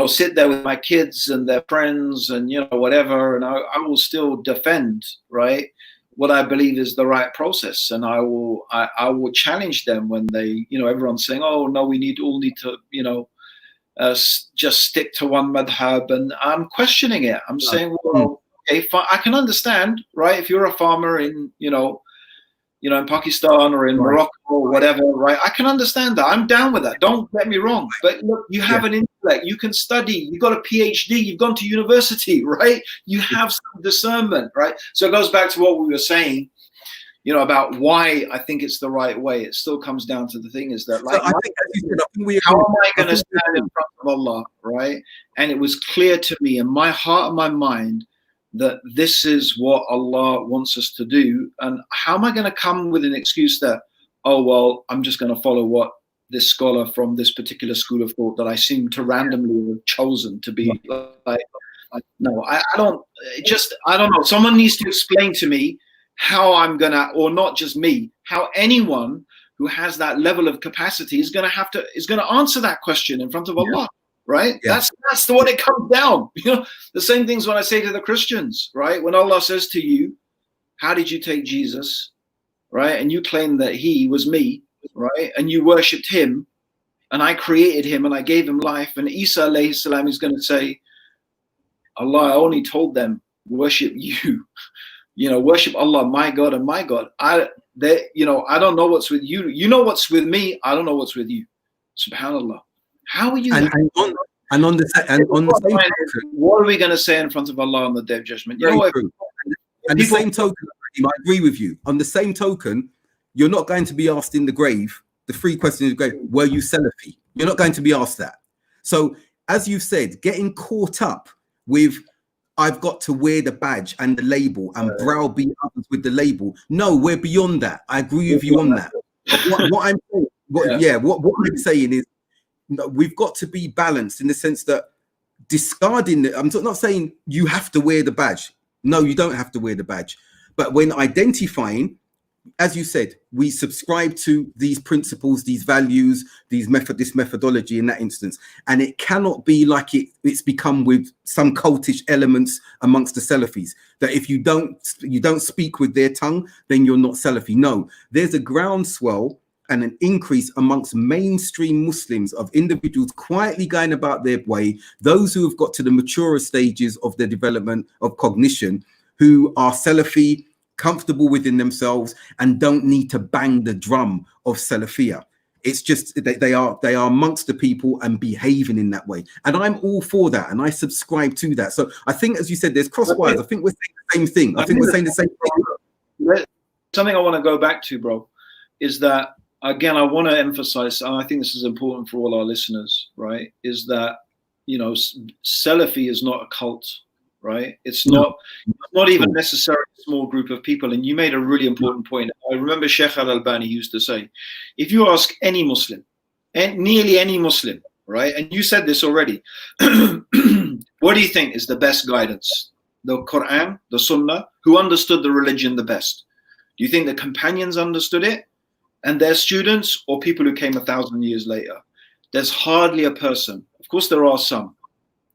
sit there with my kids and their friends and whatever, and I will still defend, right, what I believe is the right process, and I will challenge them when they, everyone's saying, oh no, we all need to, just stick to one madhab, and I'm questioning it. I'm saying, well, okay, I can understand, right, if you're a farmer in, in Pakistan or in Morocco or whatever, right? I can understand that. I'm down with that. Don't get me wrong. But look, you have an intellect. You can study. You've got a PhD. You've gone to university, right? You have some discernment, right? So it goes back to what we were saying, about why I think it's the right way. It still comes down to the thing is that, like, how am I going to stand in front of Allah, right? And it was clear to me in my heart and my mind that this is what Allah wants us to do. And how am I going to come with an excuse that, oh, well, I'm just going to follow what this scholar from this particular school of thought that I seem to randomly have chosen to be like, no, I don't know. Someone needs to explain to me how I'm going to, or not just me, how anyone who has that level of capacity is going to answer that question in front of Allah. Right? Yeah. That's what it comes down. You know, the same things when I say to the Christians, right? When Allah says to you, how did you take Jesus? Right? And you claim that he was me, right? And you worshipped him, and I created him and I gave him life. And Isa alayhi salam is going to say, Allah, I only told them, worship you. You know, worship Allah, my God and my God. I don't know what's with you. You know what's with me. I don't know what's with you. Subhanallah. How are you? On the same token, what are we going to say in front of Allah on the Day of Judgment? You know what? And the same token, I agree with you. On the same token, you're not going to be asked in the grave, the three questions in the grave, were you Salafi? You're not going to be asked that. So, as you've said, getting caught up with, I've got to wear the badge and the label and browbeat others with the label. No, we're beyond that. I agree with you on that. What I'm saying is, we've got to be balanced in the sense that discarding it. I'm not saying you have to wear the badge. No, you don't have to wear the badge. But when identifying, as you said, we subscribe to these principles, these values, this methodology in that instance. And it cannot be like it's become with some cultish elements amongst the Salafis, that if you don't speak with their tongue, then you're not Salafi. No, there's a groundswell and an increase amongst mainstream Muslims of individuals quietly going about their way, those who have got to the maturer stages of their development of cognition, who are Salafi, comfortable within themselves, and don't need to bang the drum of Salafiyah. It's just they are amongst the people and behaving in that way. And I'm all for that, and I subscribe to that. So I think, as you said, there's crosswise. I think we're saying the same thing. I think we're saying the same thing. Something I want to go back to, bro, is that, again, I want to emphasize, and I think this is important for all our listeners, right, is that, you know, Salafi is not a cult, right? It's not even necessarily a small group of people. And you made a really important point. I remember Sheikh Al-Albani used to say, if you ask any Muslim, and nearly any Muslim, right, and you said this already, what do you think is the best guidance? The Quran, the Sunnah? Who understood the religion the best? Do you think the companions understood it and their students, or people who came 1,000 years later? There's hardly a person. Of course, there are some,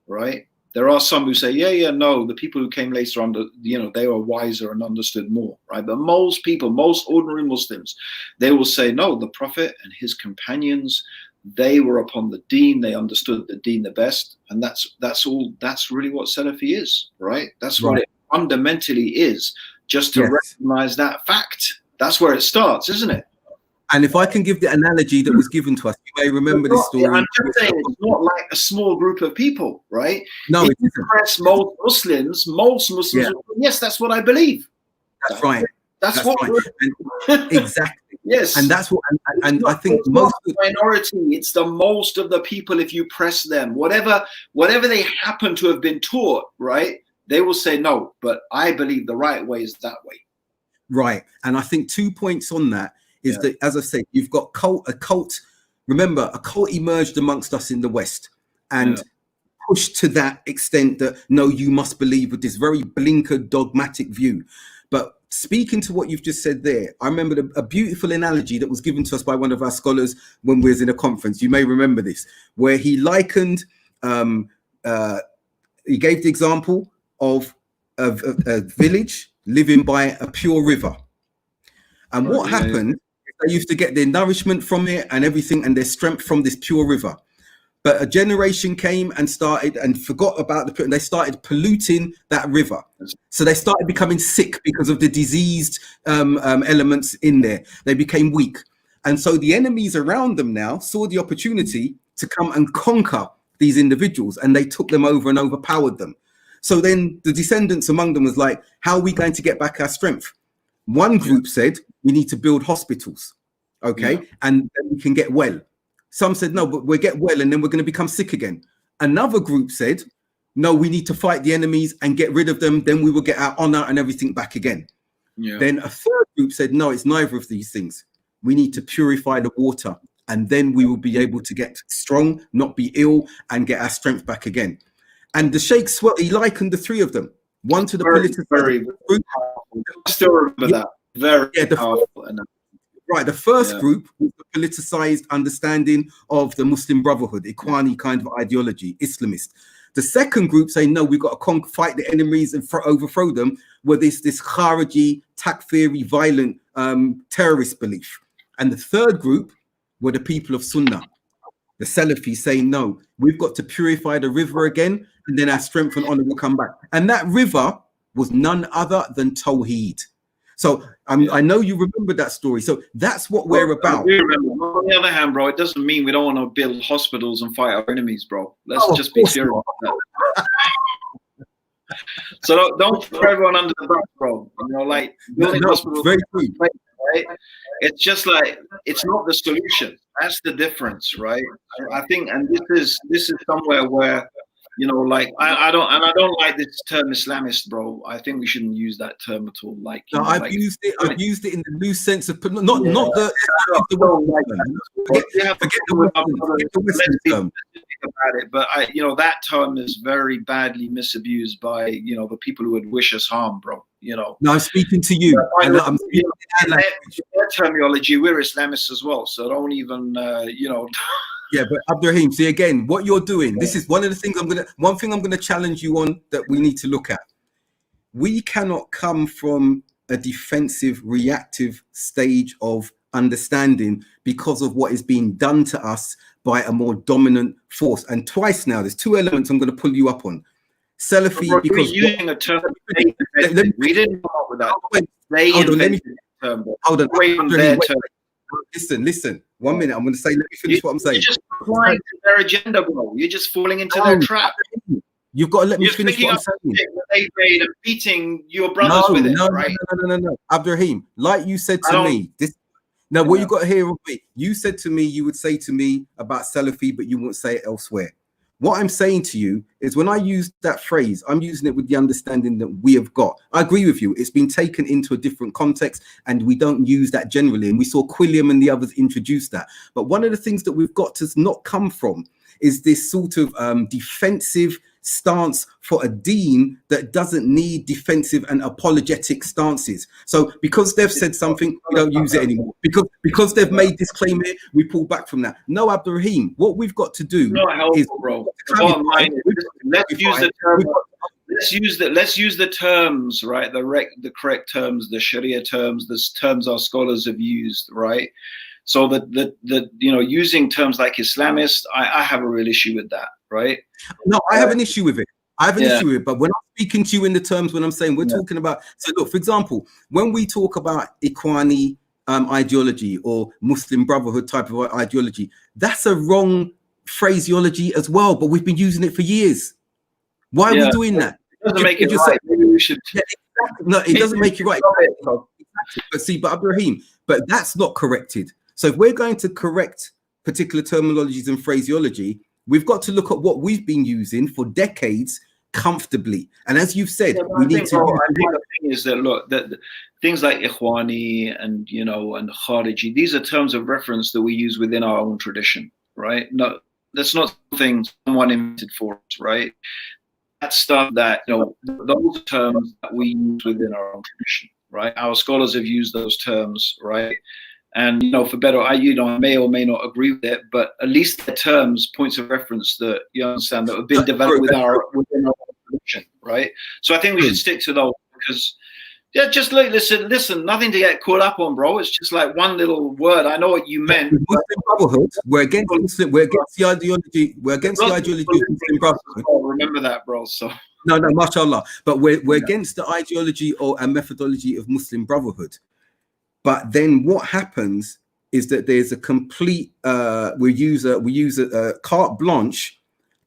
right? There are some who say, no, the people who came later, they were wiser and understood more, right? But most people, most ordinary Muslims, they will say, no, the Prophet and his companions, they were upon the deen, they understood the deen the best. And that's really what Salafi is, right? That's what it fundamentally is, just to recognize that fact. That's where it starts, isn't it? And if I can give the analogy that was given to us, you may remember this story. I'm just saying, it's not like a small group of people, right? No, if you press most Muslims will say, yes, that's what I believe. That's right. That's what right. Exactly. Yes. And that's what, and I think most of the minority, it's the most of the people. If you press them, whatever they happen to have been taught, right, they will say no, but I believe the right way is that way. Right. And I think 2 points on that is that, as I said, you've got a cult. Remember, a cult emerged amongst us in the West and pushed to that extent that, no, you must believe with this very blinkered, dogmatic view. But speaking to what you've just said there, I remember a beautiful analogy that was given to us by one of our scholars when we was in a conference. You may remember this, where he likened, he gave the example of a village living by a pure river. And what happened, they used to get their nourishment from it and everything and their strength from this pure river. But a generation came and started and forgot about and they started polluting that river. So they started becoming sick because of the diseased elements in there. They became weak. And so the enemies around them now saw the opportunity to come and conquer these individuals, and they took them over and overpowered them. So then the descendants among them was like, how are we going to get back our strength? One group said, we need to build hospitals, and then we can get well. Some said, no, but we'll get well and then we're going to become sick again. Another group said, no, we need to fight the enemies and get rid of them. Then we will get our honor and everything back again. Yeah. Then a third group said, no, it's neither of these things. We need to purify the water, and then we will be able to get strong, not be ill, and get our strength back again. And the Sheikh, he likened the three of them. One to the political group. I still remember that. Very powerful. Right, the first group was the politicized understanding of the Muslim Brotherhood, Ikhwani kind of ideology, Islamist. The second group saying, no, we've got to fight the enemies and overthrow them, were this Khariji, takfiri, violent terrorist belief. And the third group were the people of Sunnah, the Salafis, saying, no, we've got to purify the river again, and then our strength and honor will come back. And that river was none other than Tawheed. So I know you remember that story. So that's what we're about. On the other hand, bro, it doesn't mean we don't want to build hospitals and fight our enemies, bro. Let's just be serious about that. So don't throw everyone under the bus, bro. You know, like building hospitals. Very true. Right? It's just like, it's not the solution. That's the difference, right? I think, and this is somewhere where, you know, like I don't like this term Islamist, bro. I think we shouldn't use that term at all. Like, no, I've used it in the loose sense of not the Western term. About it, but you know, that term is very badly misused by, you know, the people who would wish us harm, bro. You know. No, I'm speaking to you. And I'm speaking in their terminology, we're Islamists as well. So don't even, you know. Yeah, but Abdurraheem, see again, what you're doing. This is one of the things one thing I'm gonna challenge you on that we need to look at. We cannot come from a defensive, reactive stage of understanding because of what is being done to us by a more dominant force. And twice now, there's two elements I'm going to pull you up on. Salafi, because using a term we didn't come up with that. Hold on. Listen. 1 minute. I'm going to say. Let me finish what I'm saying. You're just applying to their agenda, bro. You're just falling into their trap. You've got to let me finish what I'm saying. They made and beating your brothers with it, right? No. Abdurraheem, like you said to me, what you got to hear of me. You said to me, you would say to me about Salafi, but you won't say it elsewhere. What I'm saying to you is when I use that phrase, I'm using it with the understanding that we have got. I agree with you. It's been taken into a different context and we don't use that generally. And we saw Quilliam and the others introduce that. But one of the things that we've got to not come from is this sort of defensive stance for a deen that doesn't need defensive and apologetic stances. So because they've said something, we don't use it anymore. Because they've made this claim here, we pull back from that. No, Abdurraheem, what we've got to do is, bro. Let's use the terms, right? The correct terms, the Sharia terms, the terms our scholars have used, right? So that you know, using terms like Islamist, I have a real issue with that, right? No, I have an issue with it. I have an issue with it. But when I'm speaking to you in the terms, when I'm saying we're talking about, so look, for example, when we talk about Ikhwani ideology or Muslim Brotherhood type of ideology, that's a wrong phraseology as well. But we've been using it for years. Why are we doing that? It doesn't make it right. Maybe we should. No, it doesn't make it right. But see, but Abdurraheem, but that's not corrected. So if we're going to correct particular terminologies and phraseology, we've got to look at what we've been using for decades comfortably. And as you've said, we need to. I think the thing is that look, that things like Ikhwani and and Khariji, these are terms of reference that we use within our own tradition, right? No, that's not something someone invented for us, right? That's stuff that those terms that we use within our own tradition, right? Our scholars have used those terms, right? And for better, I may or may not agree with it, but at least the terms, points of reference that you understand that have been developed within our tradition, right? So I think we should stick to those because, just like listen, nothing to get caught up on, bro. It's just like one little word. I know what you meant. Muslim Brotherhood. We're against the ideology. We're against the ideology of Muslim Brotherhood. Remember that, bro. So no, mashallah. But we're against the ideology or a methodology of Muslim Brotherhood. But then what happens is that there's a complete we use a carte blanche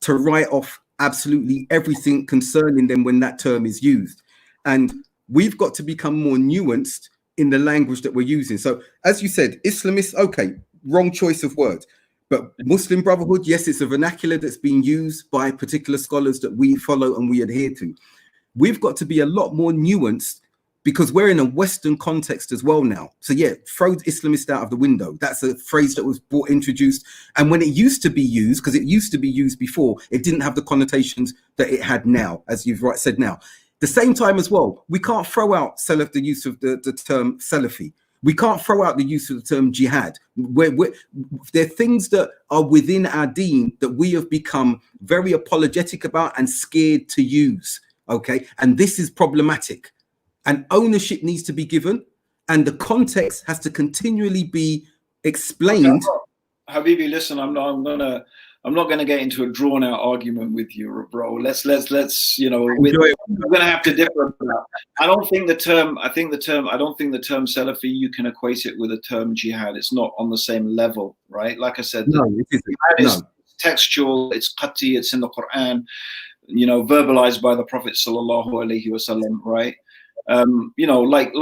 to write off absolutely everything concerning them when that term is used. And we've got to become more nuanced in the language that we're using. So as you said, Islamists, okay, wrong choice of words. But Muslim Brotherhood, yes, it's a vernacular that's being used by particular scholars that we follow and we adhere to. We've got to be a lot more nuanced because we're in a Western context as well now. So yeah, throw Islamist out of the window. That's a phrase that was introduced. And when it used to be used, because it used to be used before, it didn't have the connotations that it had now, as you've said now. The same time as well, we can't throw out the use of the term Salafi. We can't throw out the use of the term jihad. There are things that are within our deen that we have become very apologetic about and scared to use. Okay, and this is problematic. And ownership needs to be given, and the context has to continually be explained. Habibi, listen, I'm not gonna get into a drawn out argument with you, bro. Let's you know, we're gonna have to differ about. I don't think the term Salafi, you can equate it with the term jihad. It's not on the same level, right? Like I said, no, it isn't. It's textual, it's qati, it's in the Quran, you know, verbalized by the Prophet sallallahu alaihi wasallam, right? You know, like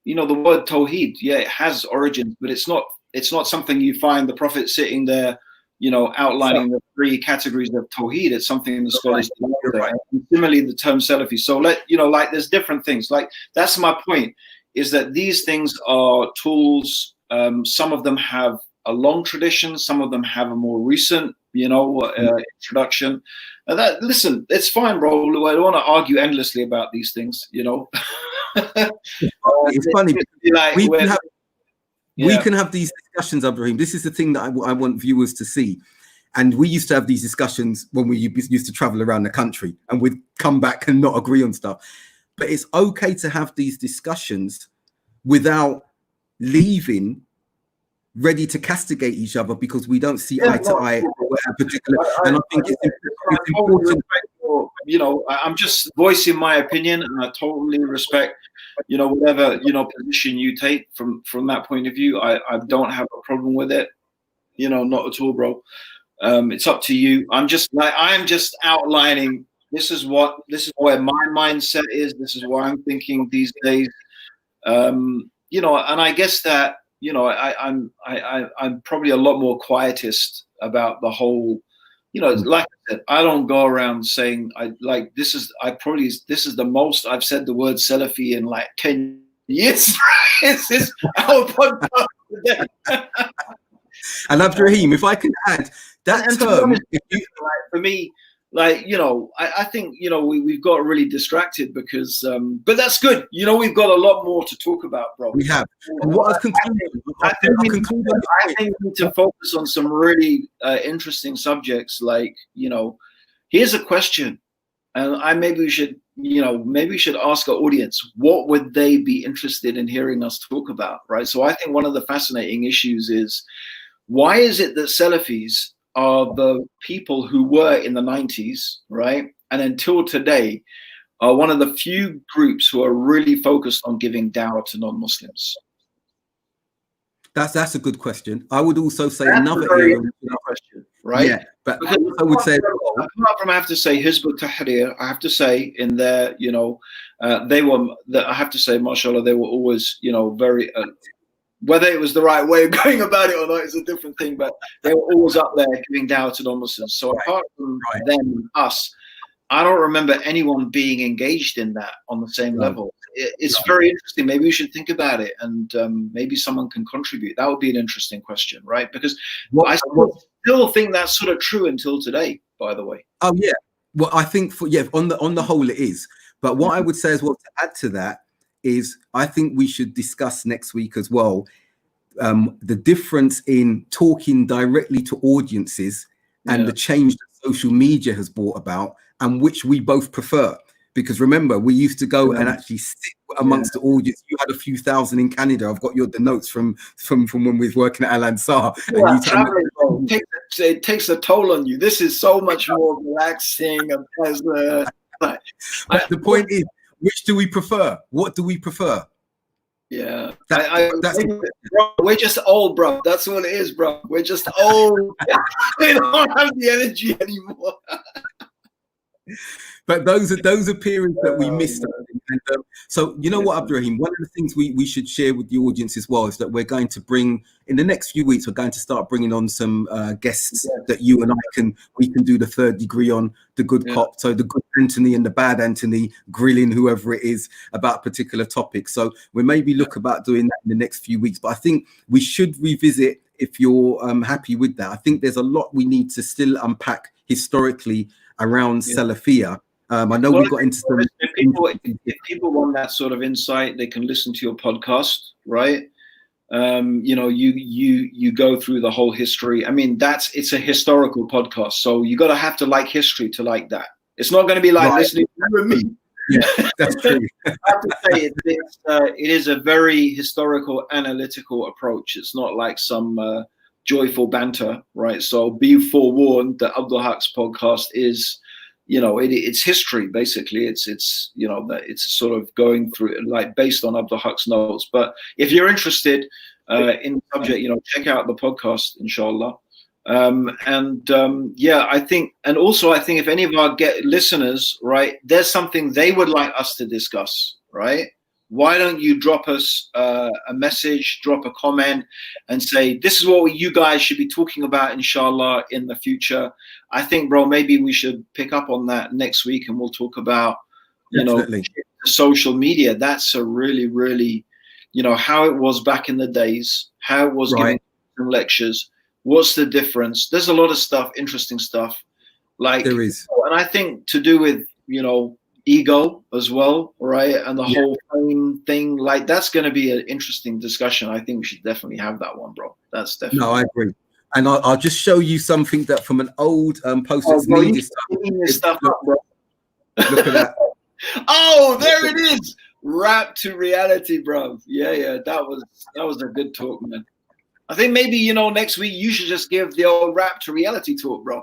you know, the word tawheed, yeah, it has origins, but it's not something you find the Prophet sitting there, you know, outlining the 3 categories of tawheed. It's something the scholars do. Right. Similarly, the term Salafi. So like there's different things. Like that's my point, is that these things are tools. Some of them have a long tradition. Some of them have a more recent, you know, introduction. Listen, it's fine, bro. I don't want to argue endlessly about these things, you know. It's funny. Like, we can have these discussions, Abdurraheem. This is the thing that I want viewers to see. And we used to have these discussions when we used to travel around the country, and we'd come back and not agree on stuff. But it's okay to have these discussions without leaving ready to castigate each other because we don't see eye to eye a particular. And I think it's important. You know, I'm just voicing my opinion, and I totally respect, you know, whatever, you know, position you take from that point of view. I don't have a problem with it, you know, not at all, bro. It's up to you. I'm just outlining. This is where my mindset is. This is what I'm thinking these days. You know, and I guess that, you know, I'm probably a lot more quietist about the whole. You know, like I said, I don't go around saying this is the most I've said the word Salafi in like 10 years. It's this our podcast today. And Abdurraheem, if I can add that term, for me, like, you know, I think, you know, we've got really distracted because, but that's good. You know, we've got a lot more to talk about, bro. We have. And what I've concluded, I think we need to focus on some really interesting subjects. Like, you know, here's a question, and maybe we should ask our audience, what would they be interested in hearing us talk about, right? So I think one of the fascinating issues is, why is it that Salafis are the people who were in the 90s, right, and until today are one of the few groups who are really focused on giving dawah to non-Muslims? That's a good question. I would also say another question, right? Yeah, but I would say, apart from, I have to say, Hizb ut-Tahrir, I have to say, in their, you know, I have to say, mashallah, they were always, you know, very. Whether it was the right way of going about it or not is a different thing, but they were always up there giving dawah to non-Muslims. So apart from them and us, I don't remember anyone being engaged in that on the same level. It's very interesting. Maybe we should think about it, and maybe someone can contribute. That would be an interesting question, right? Because I still think that's sort of true until today, by the way. Oh, yeah. Well, I think, on the whole it is. But what I would say as well, to add to that, is I think we should discuss next week as well the difference in talking directly to audiences and the change that social media has brought about, and which we both prefer. Because remember, we used to go and actually sit amongst the audience. You had a few thousand in Canada. I've got the notes from when we was working at Al Ansar. It takes a toll on you. This is so much more relaxing and pleasant. The point is, which do we prefer? What do we prefer? Yeah, we're just old, bro. That's what it is, bro. We're just old. We don't have the energy anymore. But those are periods that we missed. And so, you know what, Abdurraheem, one of the things we should share with the audience as well is that we're going to bring, in the next few weeks, we're going to start bringing on some guests that you and we can do the third degree on, the good cop. So the good Anthony and the bad Anthony grilling whoever it is about a particular topic. So we maybe look about doing that in the next few weeks. But I think we should revisit, if you're happy with that. I think there's a lot we need to still unpack historically around Salafiyah. I know we got into some. If people want that sort of insight, they can listen to your podcast, right? You know, you go through the whole history. I mean, it's a historical podcast, so you got to have to like history to like that. It's not going to be like listening to you and me. Yeah, that's true. I have to say, it is a very historical, analytical approach. It's not like some joyful banter, right? So be forewarned that Abdul Haqq's podcast is, you know, it's history basically. It's you know, that it's sort of going through, like, based on Abdul Haqq's notes. But if you're interested in the subject, you know, check out the podcast, inshallah. Yeah, I think, and also I think if any of our listeners, right, there's something they would like us to discuss, right? Why don't you drop us a message, drop a comment, and say, this is what you guys should be talking about, inshallah, in the future. I think, bro, maybe we should pick up on that next week, and we'll talk about, you know, social media. That's a really, really, you know, how it was back in the days, how it was giving lectures. What's the difference? There's a lot of stuff, interesting stuff. Like, there is. And I think to do with, you know, ego as well, right? And the whole fame thing, like, that's going to be an interesting discussion. I think we should definitely have that one, bro. That's definitely. No, I agree. And I'll just show you something that from an old post that's needed stuff. Up, bro. Look at that. Oh, there it is. Rap to reality, bro. Yeah. That was a good talk, man. I think maybe, you know, next week you should just give the old rap to reality talk, bro.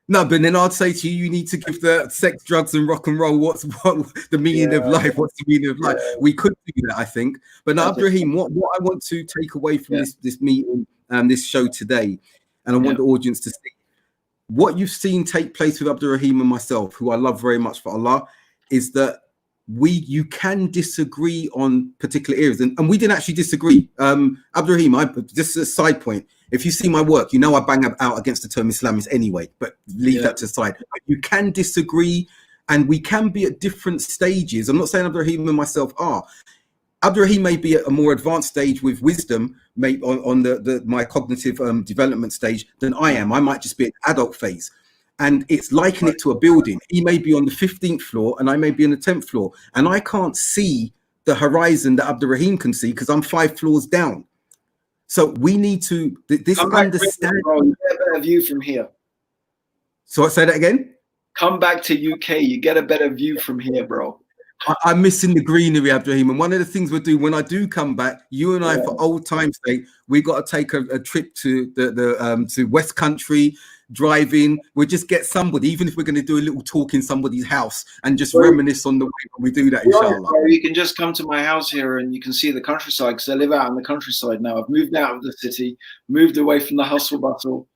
No, but then I'd say to you, you need to give the sex, drugs, and rock and roll. What's the meaning of life? What's the meaning of life? We could do that, I think. But now, Abdurraheem, what I want to take away from this meeting, this show today, and I want the audience to see what you've seen take place with Abdurraheem and myself, who I love very much for Allah, is that you can disagree on particular areas, and we didn't actually disagree. Abdurraheem, just a side point. If you see my work, you know I bang out against the term Islamist anyway, but leave that to the side. You can disagree, and we can be at different stages. I'm not saying Abdurraheem and myself are. Abdurraheem may be at a more advanced stage with wisdom, maybe on my cognitive development stage than I am. I might just be at adult phase. And it's liken it to a building. He may be on the 15th floor and I may be on the 10th floor. And I can't see the horizon that Abdurraheem can see because I'm 5 floors down. So we need to understand. Bro, you get a better view from here. So I say that again? Come back to UK. You get a better view from here, bro. I'm missing the greenery, Abdurraheem. And one of the things we'll do when I do come back, you and I, for old time's sake, we got to take a trip to to West Country, drive in. We'll just get somebody, even if we're going to do a little talk in somebody's house and just reminisce on the way we do that, inshallah. You can just come to my house here and you can see the countryside, because I live out in the countryside now. I've moved out of the city, moved away from the hustle bustle.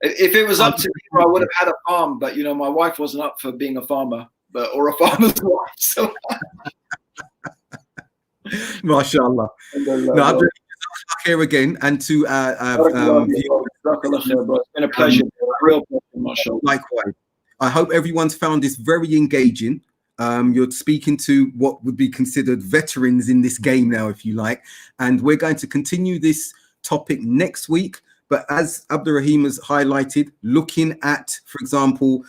If it was up to me, I would have had a farm, but, you know, my wife wasn't up for being a farmer. Or a farmer's wife. So. MashaAllah. No, I'm here again, and to it's been a pleasure. Real pleasure, MashaAllah. Likewise. I hope everyone's found this very engaging. You're speaking to what would be considered veterans in this game now, if you like, and we're going to continue this topic next week. But as Abdurraheem has highlighted, looking at, for example,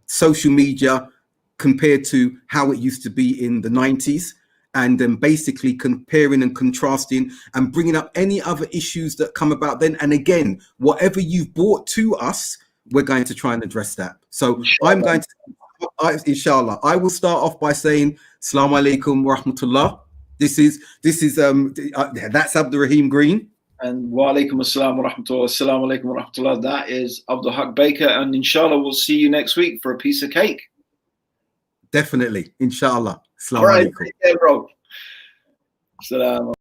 social media compared to how it used to be in the 90s, and then basically comparing and contrasting and bringing up any other issues that come about then. And again, whatever you've brought to us, we're going to try and address that. So inshallah. I'm going to, inshallah, I will start off by saying, Assalamu alaikum wa rahmatullah. This is that's Abdurraheem Green. And wa alaikum assalam wa rahmatullah. Assalamu alaikum wa rahmatullah. That is Abdul Haqq Baker. And inshallah, we'll see you next week for a piece of cake. Definitely. Inshallah. Assalamu alaikum. All right, take care, bro. Assalamu